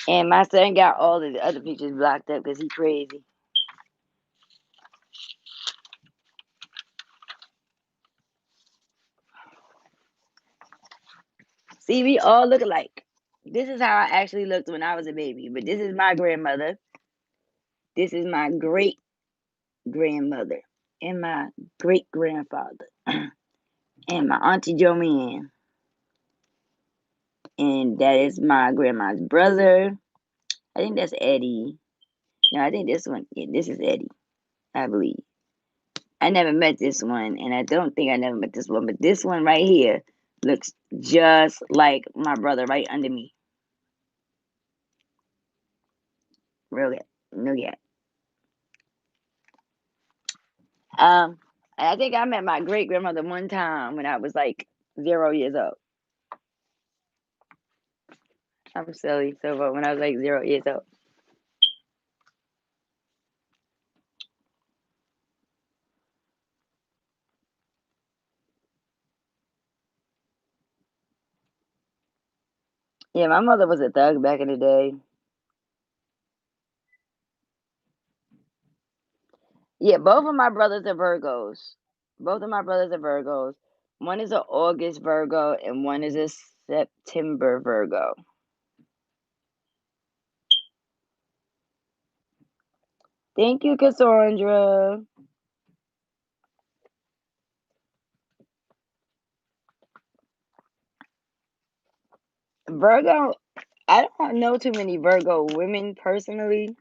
And my son got all of the other pictures blocked up because he crazy. See, we all look alike. This is how I actually looked when I was a baby. But this is my grandmother. This is my great grandmother. And my great grandfather. And my Auntie Joanne. And that is my grandma's brother. I think that's Eddie. No, I think this one. Yeah, this is Eddie. I believe. I never met this one, and I don't think I never met this one, but this one right here looks just like my brother right under me. Really? No, yeah. I think I met my great grandmother one time when I was like 0 years old. I'm silly, so but when I was like 0 years old. Yeah, my mother was a thug back in the day. Yeah, both of my brothers are Virgos. Both of my brothers are Virgos. One is an August Virgo and one is a September Virgo. Thank you, Cassandra. Virgo, I don't know too many Virgo women personally.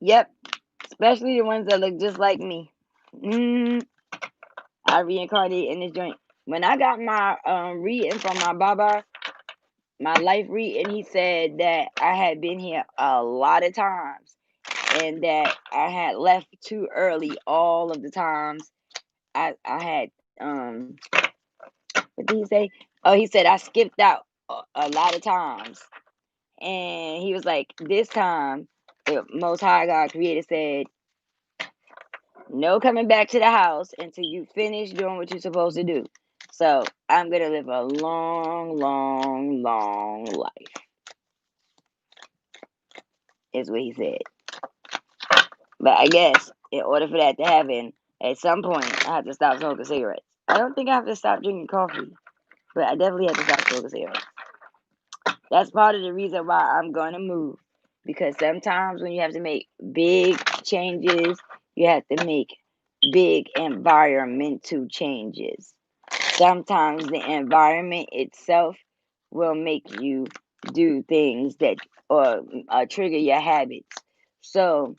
Yep, especially the ones that look just like me. I reincarnated in this joint. When I got my reading from my Baba, my life reading, he said that I had been here a lot of times and that I had left too early all of the times. I had what did he say? Oh, he said I skipped out a lot of times. And he was like, this time the most high God creator said, no coming back to the house until you finish doing what you're supposed to do. So I'm gonna live a long, long, long life. Is what he said. But I guess in order for that to happen, at some point I have to stop smoking cigarettes. I don't think I have to stop drinking coffee, but I definitely have to stop smoking cigarettes. That's part of the reason why I'm gonna move. Because sometimes when you have to make big changes, you have to make big environmental changes. Sometimes the environment itself will make you do things that or trigger your habits. So,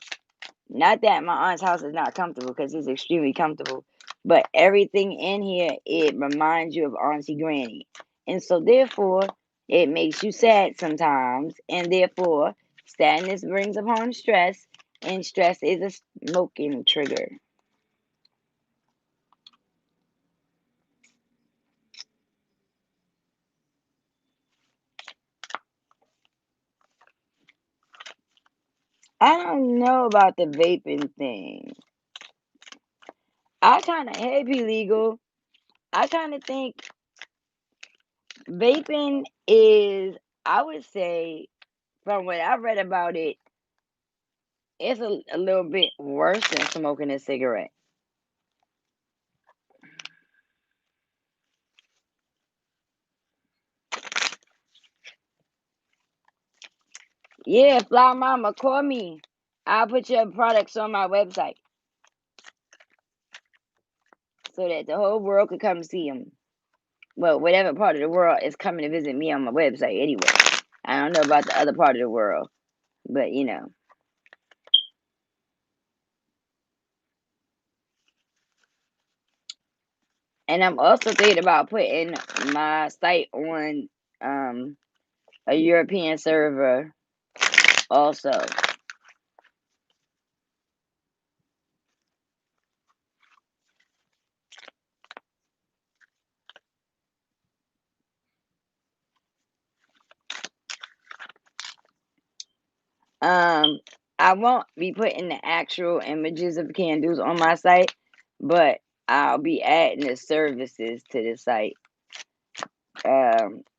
not that my aunt's house is not comfortable because it's extremely comfortable, but everything in here it reminds you of Auntie Granny, and so therefore it makes you sad sometimes, and therefore sadness brings upon stress, and stress is a smoking trigger. I don't know about the vaping thing. I kind of hey legal. I kind of think vaping is. I would say from what I've read about it, it's a little bit worse than smoking a cigarette. Yeah, Fly Mama, call me. I'll put your products on my website so that the whole world could come see them. Well, whatever part of the world is coming to visit me on my website anyway. I don't know about the other part of the world, but you know. And I'm also thinking about putting my site on a European server also. Um, I won't be putting the actual images of candles on my site, but I'll be adding the services to the site.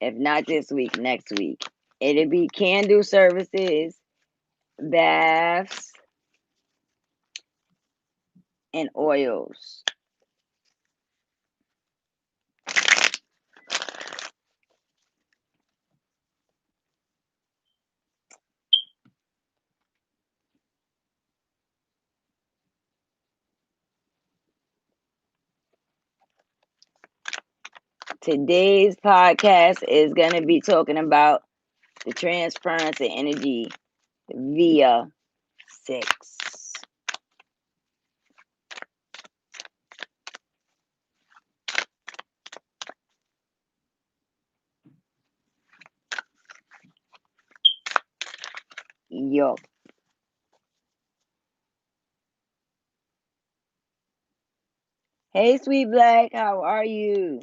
If not this week, next week. It'll be candle services, baths, and oils. Today's podcast is going to be talking about the transference of energy via sex. Yo. Hey, Sweet Black, how are you?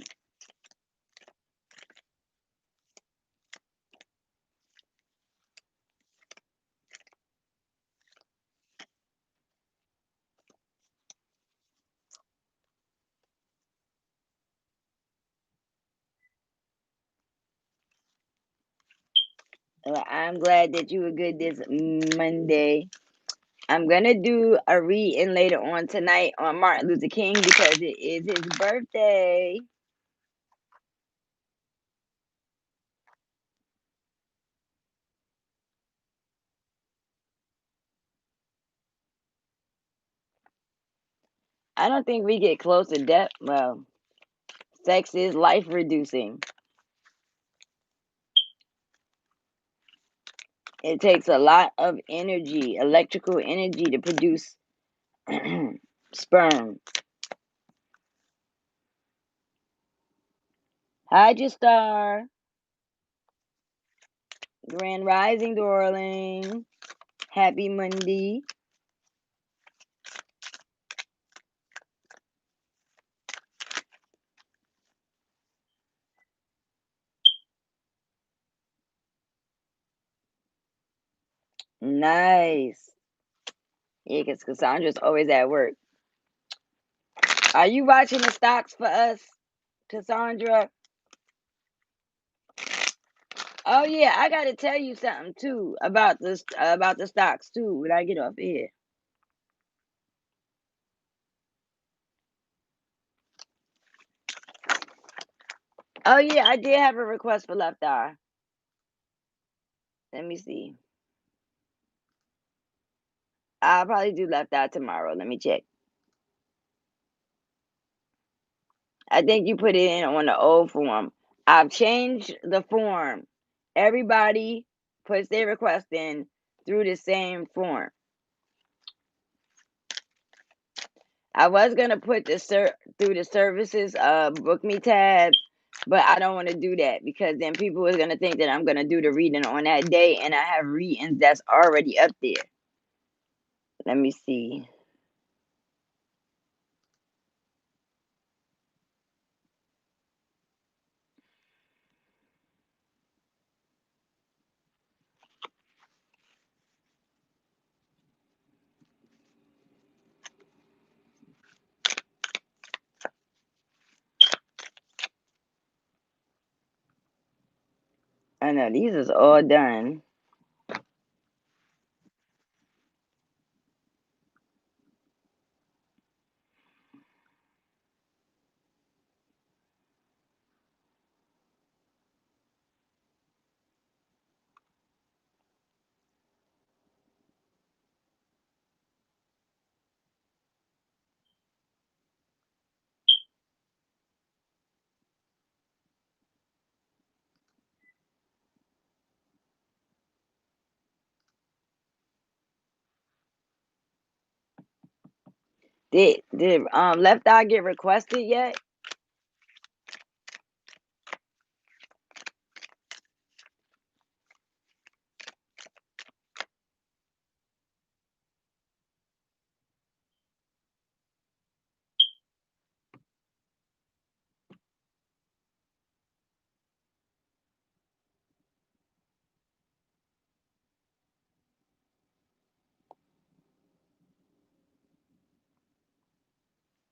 Well, I'm glad that you were good this Monday. I'm going to do a reading later on tonight on Martin Luther King because it is his birthday. I don't think we get close to death. Well, sex is life reducing. It takes a lot of energy, electrical energy, to produce sperm. Hi, your star. Grand Rising, darling. Happy Monday. Nice. Yeah, because Cassandra's always at work. Are you watching the stocks for us, Cassandra? Oh yeah, I gotta tell you something too about the stocks too. When I get off here. Oh yeah, I did have a request for left eye. Let me see. I'll probably do left eye tomorrow. Let me check. I think you put it in on the old form. I've changed the form. Everybody puts their request in through the same form. I was gonna put through the services book me tab, but I don't want to do that because then people are gonna think that I'm gonna do the reading on that day, and I have readings that's already up there. Let me see. I know these is all done. Did left eye get requested yet?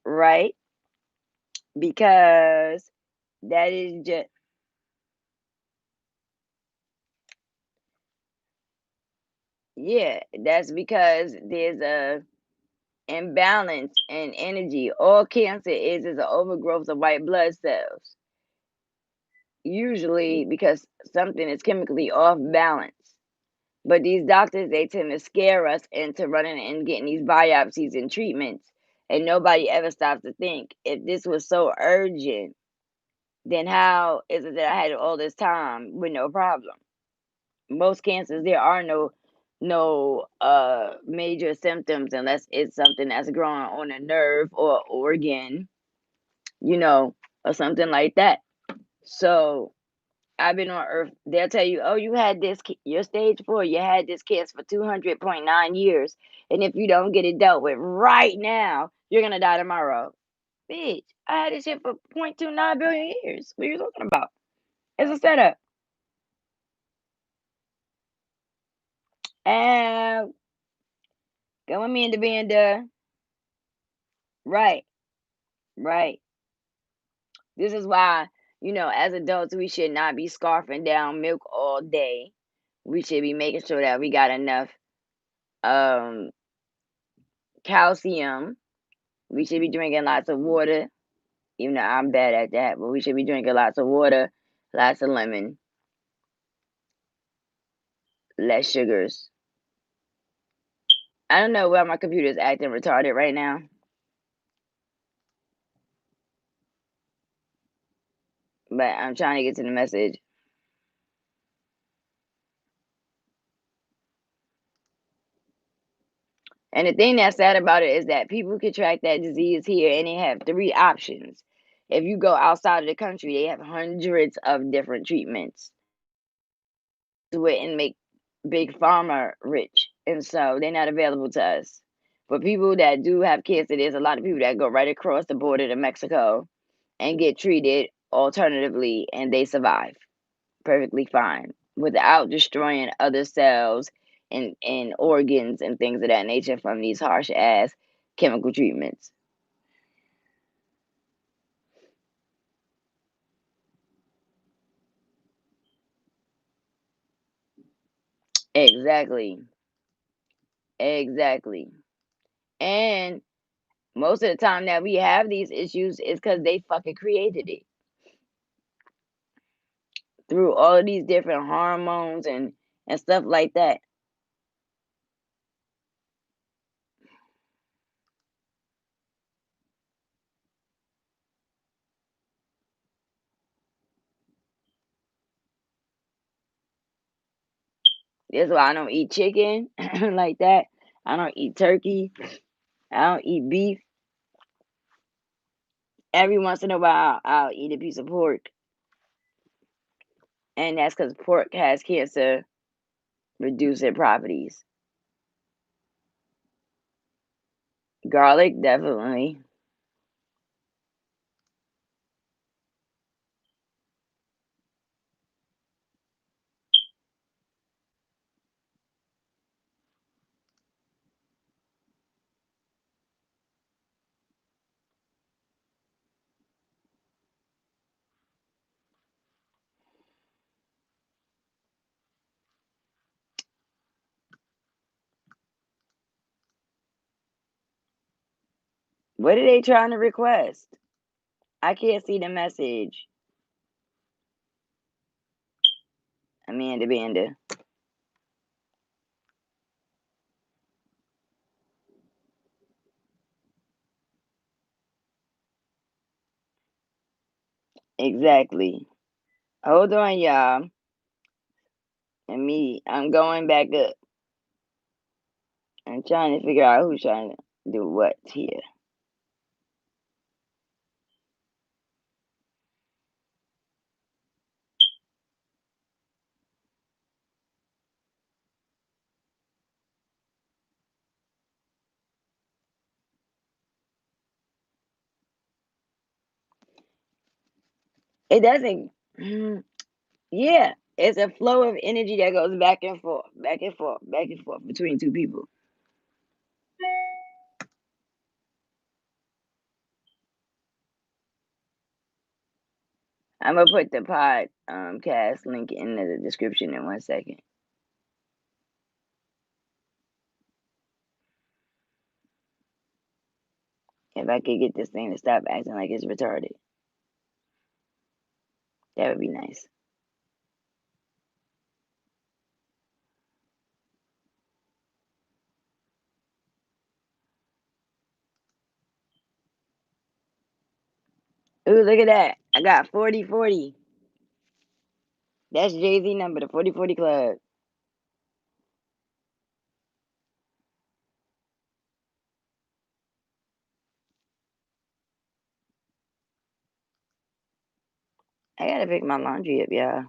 Right? Because that is just yeah, that's because there's a imbalance in energy. All cancer is an overgrowth of white blood cells. Usually because something is chemically off balance. But these doctors, they tend to scare us into running and getting these biopsies and treatments. And nobody ever stops to think if this was so urgent, then how is it that I had it all this time with no problem? Most cancers, there are no major symptoms unless it's something that's growing on a nerve or organ, you know, or something like that. So I've been on Earth. They'll tell you, oh, you had this, your stage 4, you had this cancer for 200.9 years. And if you don't get it dealt with right now, you're going to die tomorrow. Bitch, I had this shit for 0.29 billion years. What are you talking about? It's a setup. And go with me in the band. Right, right. This is why, as adults, we should not be scarfing down milk all day. We should be making sure that we got enough um, calcium. We should be drinking lots of water. Even though I'm bad at that, but we should be drinking lots of water, lots of lemon, less sugars. I don't know why my computer is acting retarded right now, but I'm trying to get to the message. And the thing that's sad about it is that people contract that disease here and they have 3 options. If you go outside of the country, they have hundreds of different treatments to it and make big pharma rich. And so they're not available to us. For people that do have cancer, there's a lot of people that go right across the border to Mexico and get treated alternatively, and they survive perfectly fine without destroying other cells and organs and things of that nature from these harsh ass chemical treatments. Exactly. Exactly. And most of the time that we have these issues is because they fucking created it through all of these different hormones and stuff like that. That's why I don't eat chicken like that. I don't eat turkey. I don't eat beef. Every once in a while, I'll eat a piece of pork, and that's because pork has cancer reducing properties. Garlic, definitely. What are they trying to request? I can't see the message. Amanda Banda. Exactly. Hold on, y'all. And me, I'm going back up. I'm trying to figure out who's trying to do what here. It doesn't. Yeah, it's a flow of energy that goes back and forth, back and forth, back and forth between two people. I'm gonna put the podcast link in the description in 1 second. If I could get this thing to stop acting like it's retarded, that would be nice. Ooh, look at that. I got 4040. That's Jay-Z number, the 4040 Club. I gotta pick my laundry up, y'all.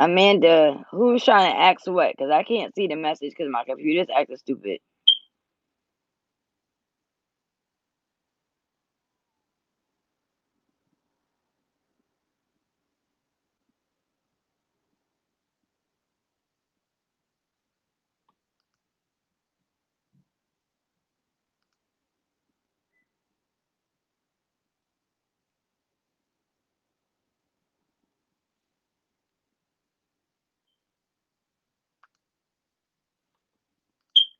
Amanda, who's trying to ask what? Because I can't see the message because my computer's acting stupid.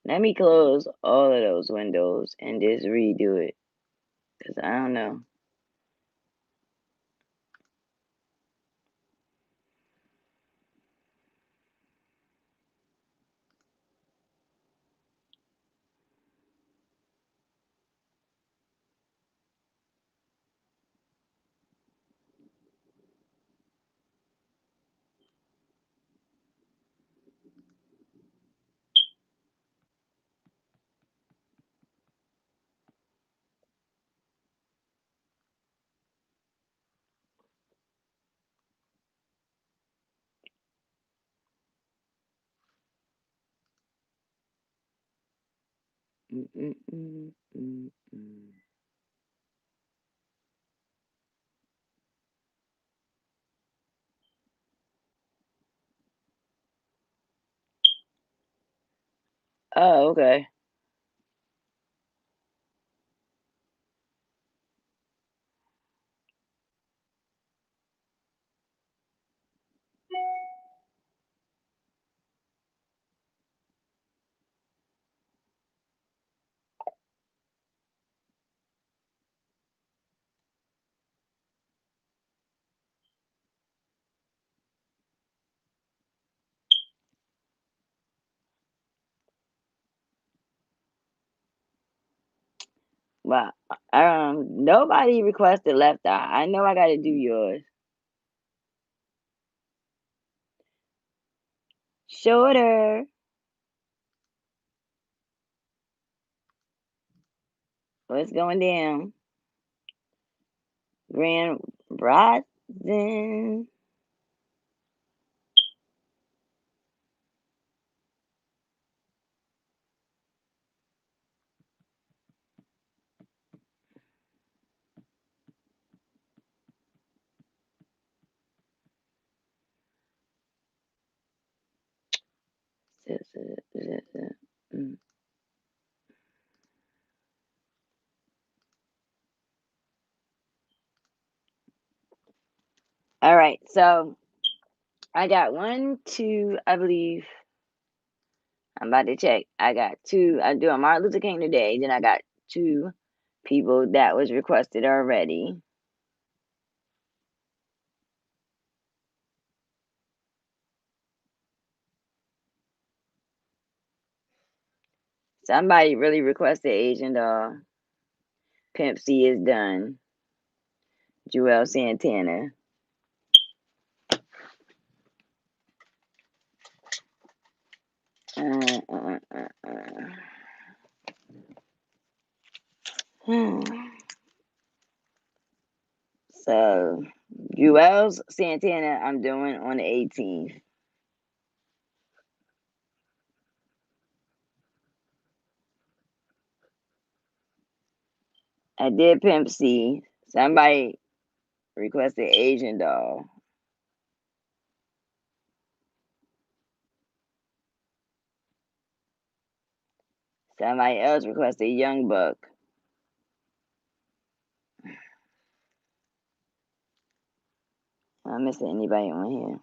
Let me close all of those windows and just redo it. Because I don't know. Oh, okay. Well, nobody requested left eye. I know I gotta do yours. Shorter. What's going down? Grand Rising. All right, so I got 1, 2, I believe. I'm about to check. I got 2. I'm doing Martin Luther King today. Then I got 2 people that was requested already. Somebody really requested Asian doll. Pimp C is done. Joel Santana. So, Joel's Santana, I'm doing on the 18th. I did Pimp C. Somebody requested Asian doll. Somebody else requested Young Buck. I'm missing anybody on here.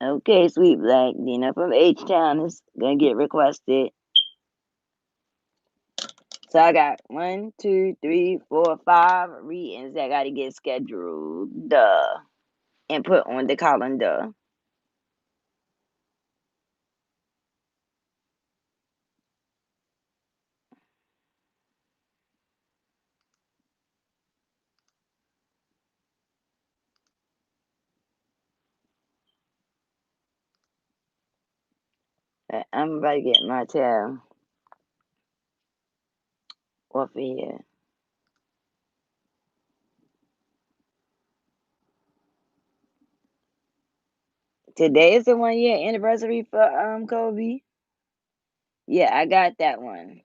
Okay, Sweet Black. Dina from H-Town is gonna get requested. So I got 1, 2, 3, 4, 5 readings that gotta get scheduled and put on the calendar. I'm about to get my tail off of here. Today is the 1 year anniversary for Kobe. Yeah, I got that one.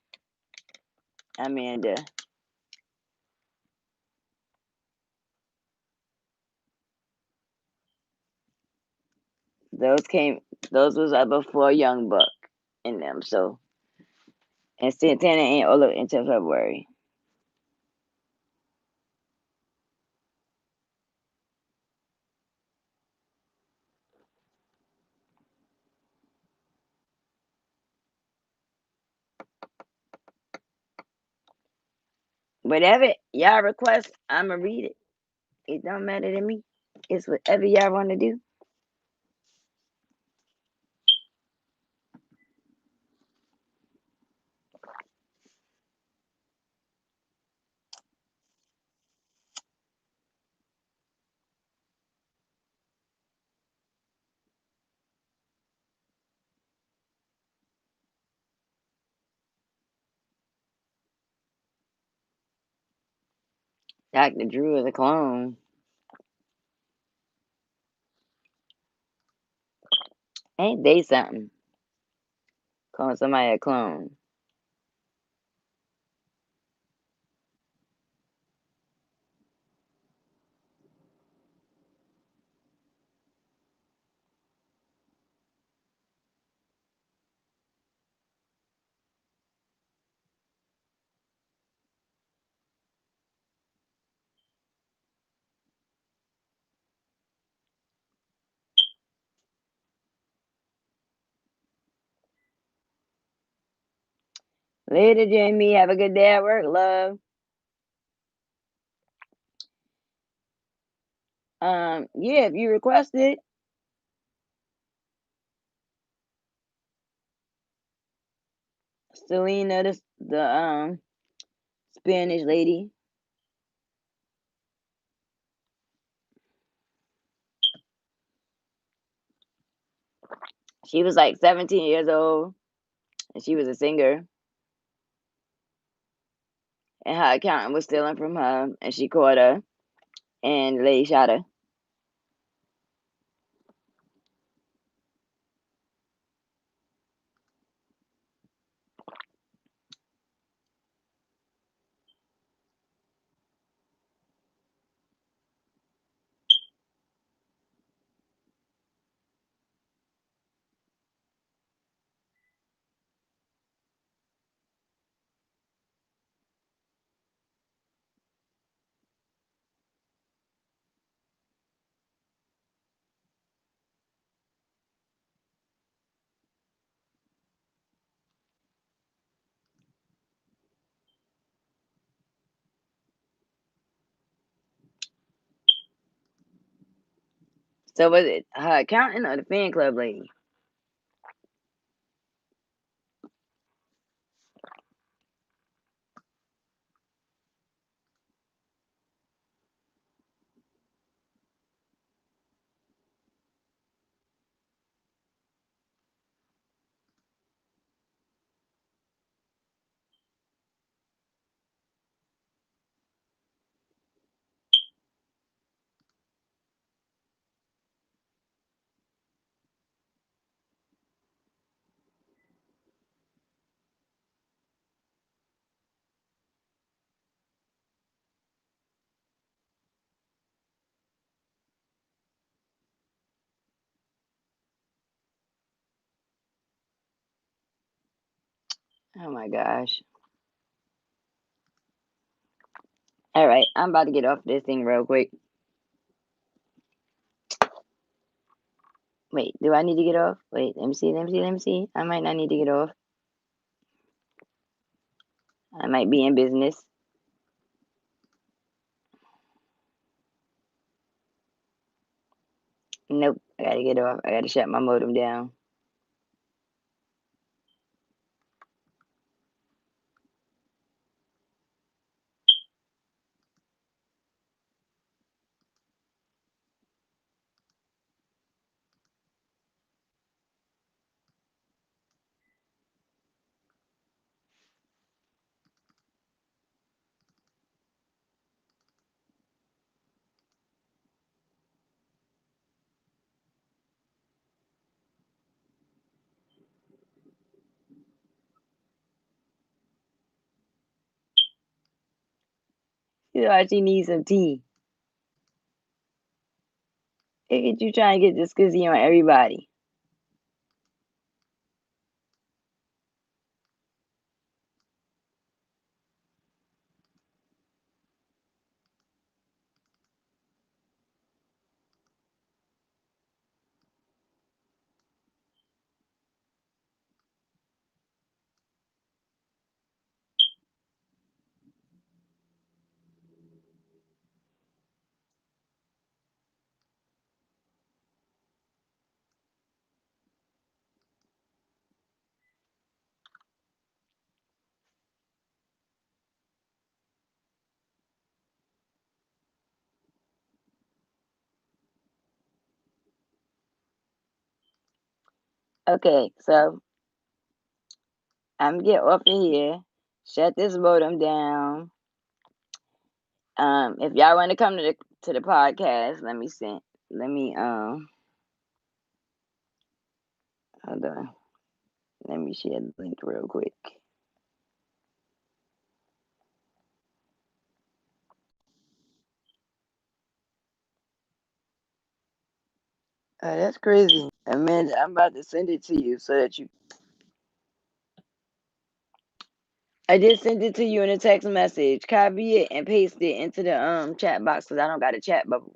Amanda. Those was before Young Buck in them, so and Santana ain't all until February. Whatever y'all request, I'ma read it. It don't matter to me. It's whatever y'all want to do. Dr. Drew is a clone. Ain't they something? Calling somebody a clone. Later, Jamie. Have a good day at work, love. Yeah, if you request it. Selena, the Spanish lady. She was like 17 years old, and she was a singer. And her accountant was stealing from her, and she caught her, and the lady shot her. So was it her accountant or the fan club lady? Oh my gosh. All right, I'm about to get off this thing real quick. Wait, do I need to get off? Wait, let me see. I might not need to get off. I might be in business. Nope, I gotta get off. I gotta shut my modem down. You know, she needs some tea. Look at you trying to get this skizzy on everybody. Okay, so I'm get off of here. Shut this modem down. If y'all want to come to the podcast, let me send. Let me hold on. Let me share the link real quick. Oh, that's crazy, Amanda. I'm about to send it to you so that you. I just sent it to you in a text message. Copy it and paste it into the chat box because I don't got a chat bubble.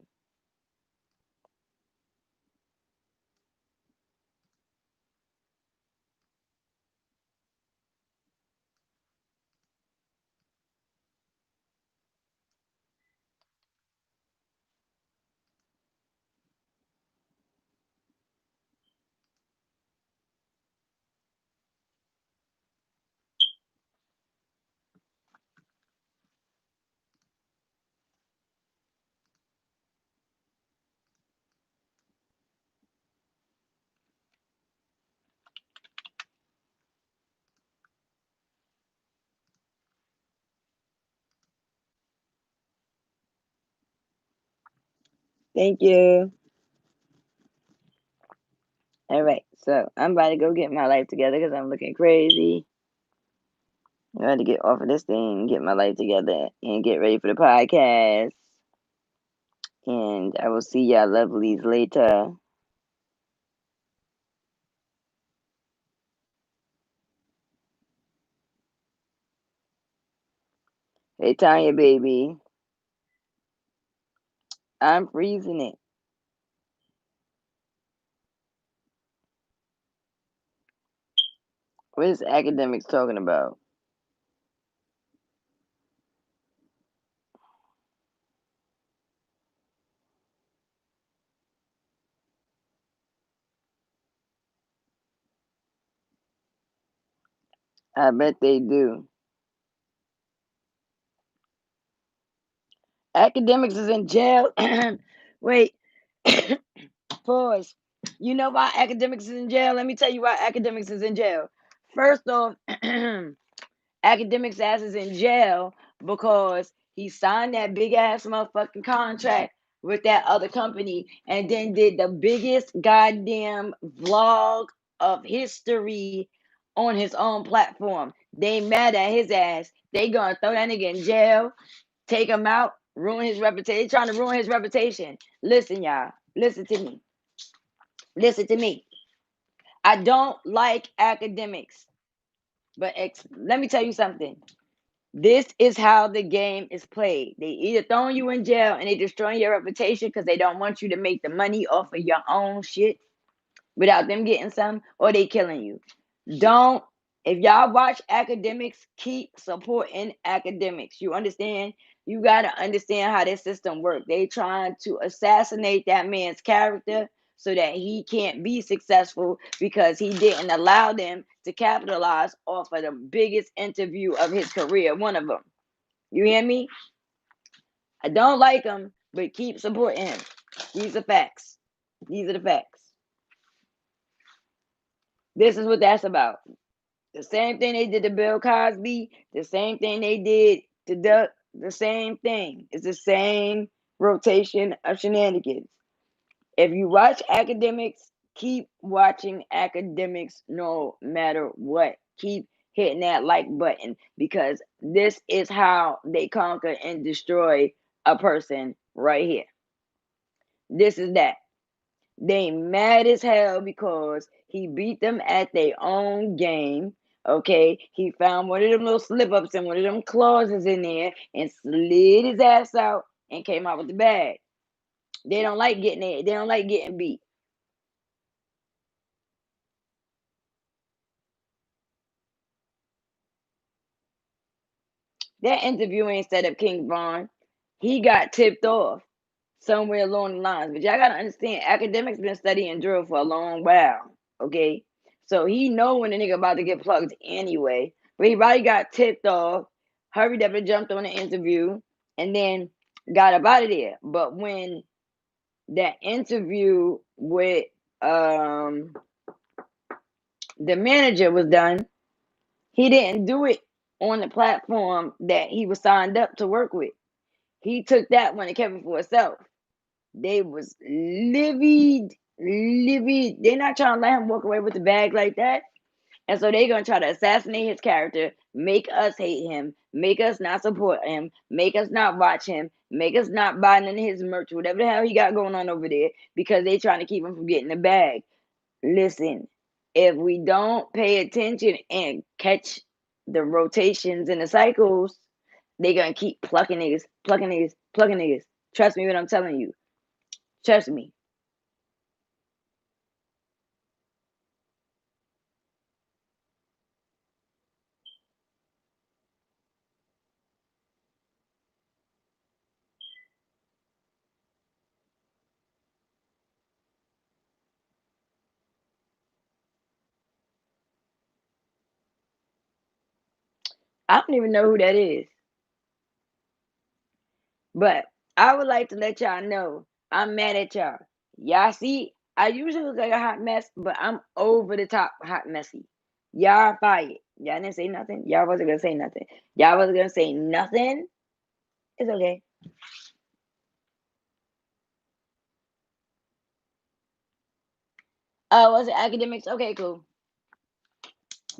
Thank you. All right, so I'm about to go get my life together because I'm looking crazy. I got to get off of this thing, get my life together, and get ready for the podcast. And I will see y'all lovelies later. Hey, Tanya, baby. I'm freezing it. What is academics talking about? I bet they do. Academics is in jail. Wait, pause. You know why academics is in jail? Let me tell you why academics is in jail. First off, academics ass is in jail because he signed that big ass motherfucking contract with that other company and then did the biggest goddamn vlog of history on his own platform. They mad at his ass. They gonna throw that nigga in jail, take him out, ruin his reputation. They trying to ruin his reputation. Listen, y'all. Listen to me. Listen to me. I don't like academics, but let me tell you something. This is how the game is played. They either throwing you in jail and they destroying your reputation because they don't want you to make the money off of your own shit, without them getting some, or they killing you. Don't, if y'all watch academics, keep supporting academics. You understand? You got to understand how this system works. They trying to assassinate that man's character so that he can't be successful because he didn't allow them to capitalize off of the biggest interview of his career, one of them. You hear me? I don't like him, but keep supporting him. These are facts. These are the facts. This is what that's about. The same thing they did to Bill Cosby, the same thing they did to Duck, the same thing. It's the same rotation of shenanigans. If you watch academics, keep watching academics no matter what. Keep hitting that like button because this is how they conquer and destroy a person right here. This is that. They mad as hell because he beat them at their own game. Okay, he found one of them little slip ups and one of them clauses in there and slid his ass out and came out with the bag. They don't like getting it. They don't like getting beat. That interview ain't set up King Von. He got tipped off somewhere along the lines. But y'all gotta understand, academics been studying drill for a long while. Okay, so he know when the nigga about to get plugged anyway. But he probably got tipped off, hurried up and jumped on the interview, and then got up out of there. But when that interview with the manager was done, he didn't do it on the platform that he was signed up to work with. He took that one and kept it for himself. They was livid, livid. They're not trying to let him walk away with the bag like that. And so they're gonna try to assassinate his character, make us hate him, make us not support him, make us not watch him, make us not buy none of his merch, whatever the hell he got going on over there, because they trying to keep him from getting the bag. Listen, if we don't pay attention and catch the rotations and the cycles, they gonna keep plucking niggas, plucking niggas, plucking niggas. Trust me what I'm telling you. Trust me. I don't even know who that is. But I would like to let y'all know I'm mad at y'all. Y'all see, I usually look like a hot mess, but I'm over the top hot messy. Y'all fired. Y'all didn't say nothing. Y'all wasn't gonna say nothing. Y'all wasn't gonna say nothing. It's okay. Oh, was it academics? Okay, cool.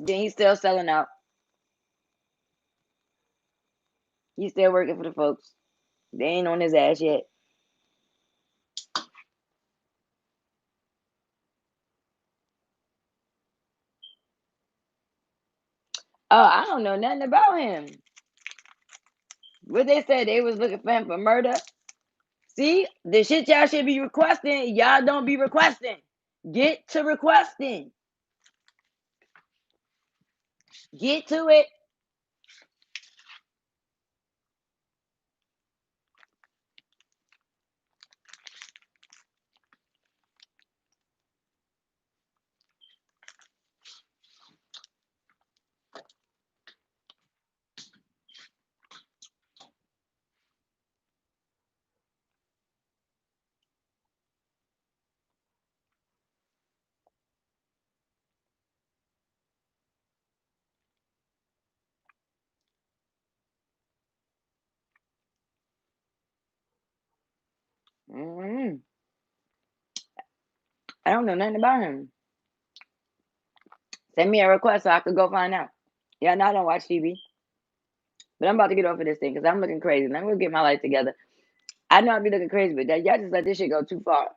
Then he's still selling out. He's still working for the folks. They ain't on his ass yet. Oh, I don't know nothing about him. What they said they was looking for him for murder. See, the shit y'all should be requesting, y'all don't be requesting. Get to requesting. Get to it. Mm-hmm. I don't know nothing about him. Send me a request so I could go find out. Yeah, no, I don't watch TV. But I'm about to get off of this thing because I'm looking crazy. Let me go get my life together. I know I be looking crazy, but y'all just let this shit go too far.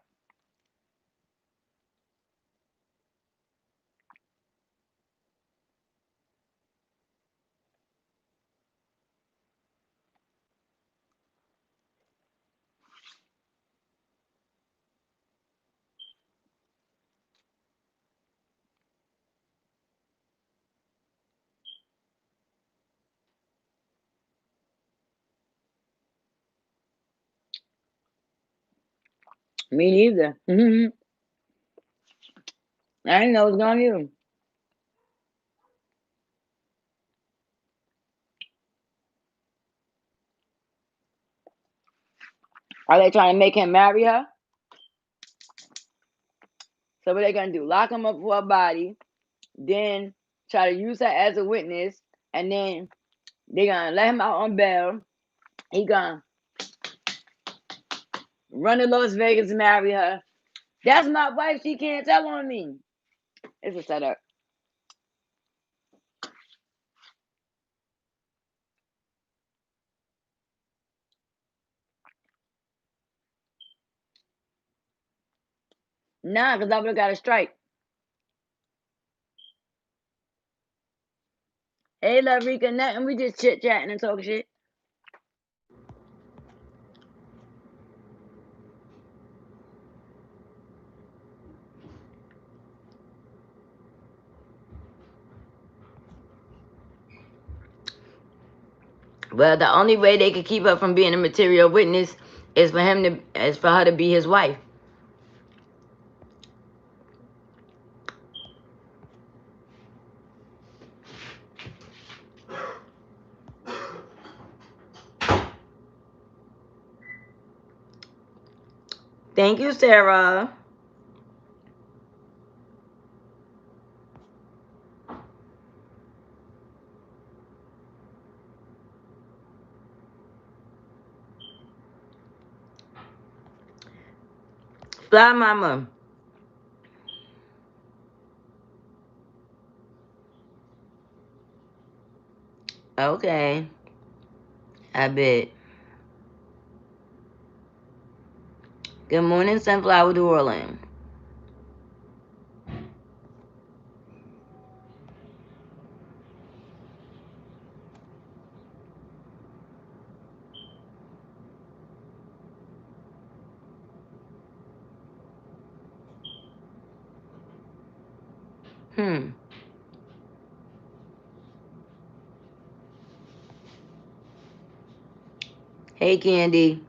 Me neither. I didn't know it was going to. Are they trying to make him marry her? So what they gonna do? Lock him up for a body, then try to use her as a witness, and then they gonna let him out on bail. He gonna run to Las Vegas and marry her. That's my wife. She can't tell on me. It's a setup. Nah, because I would have got a strike. Hey, Love Rika, nothing. We just chit chatting and talk shit. Well, the only way they could keep her from being a material witness is for her to be his wife. Thank you, Sarah. Fly mama. Okay. I bet. Good morning, Sunflower New Orleans. Hey, Candy.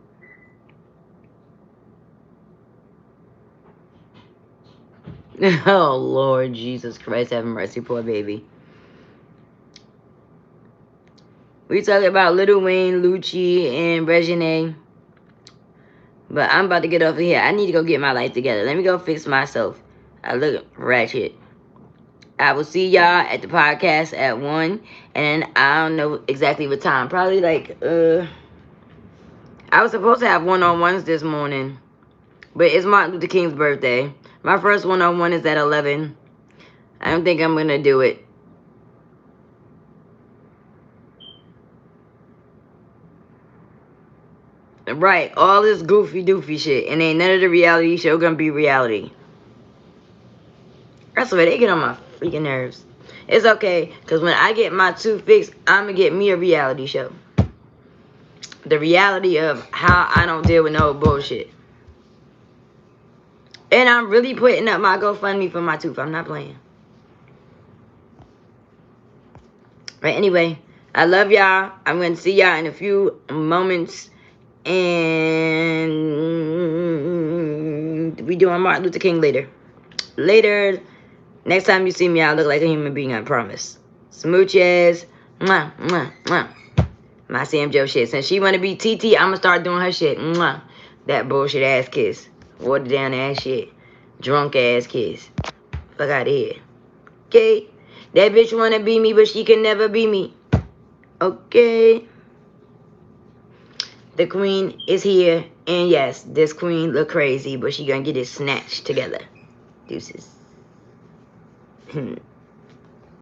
Oh, Lord Jesus Christ, have mercy, poor baby. We talking about Lil Wayne, Lucci, and Regine. But I'm about to get over here. I need to go get my life together. Let me go fix myself. I look ratchet. I will see y'all at the podcast at 1. And I don't know exactly what time. Probably like, I was supposed to have one-on-ones this morning. But it's Martin Luther King's birthday. My first one-on-one is at 11. I don't think I'm going to do it. Right, all this goofy doofy shit, and ain't none of the reality show gonna be reality. That's why they get on my freaking nerves. It's okay, because when I get my 2 fixed, I'm gonna get me a reality show. The reality of how I don't deal with no bullshit. And I'm really putting up my GoFundMe for my tooth. I'm not playing. But anyway, I love y'all. I'm gonna see y'all in a few moments. And we doing Martin Luther King later. Later. Next time you see me, I'll look like a human being, I promise. Smooches. Mwah, mwah, mwah. My Sam Joe shit. Since she wanna be TT, I'ma start doing her shit. Mwah. That bullshit ass kiss. Watered down ass shit. Drunk ass kiss. Fuck out of here. Okay? That bitch wanna be me, but she can never be me. Okay? The queen is here. And yes, this queen look crazy, but she gonna get it snatched together. Deuces.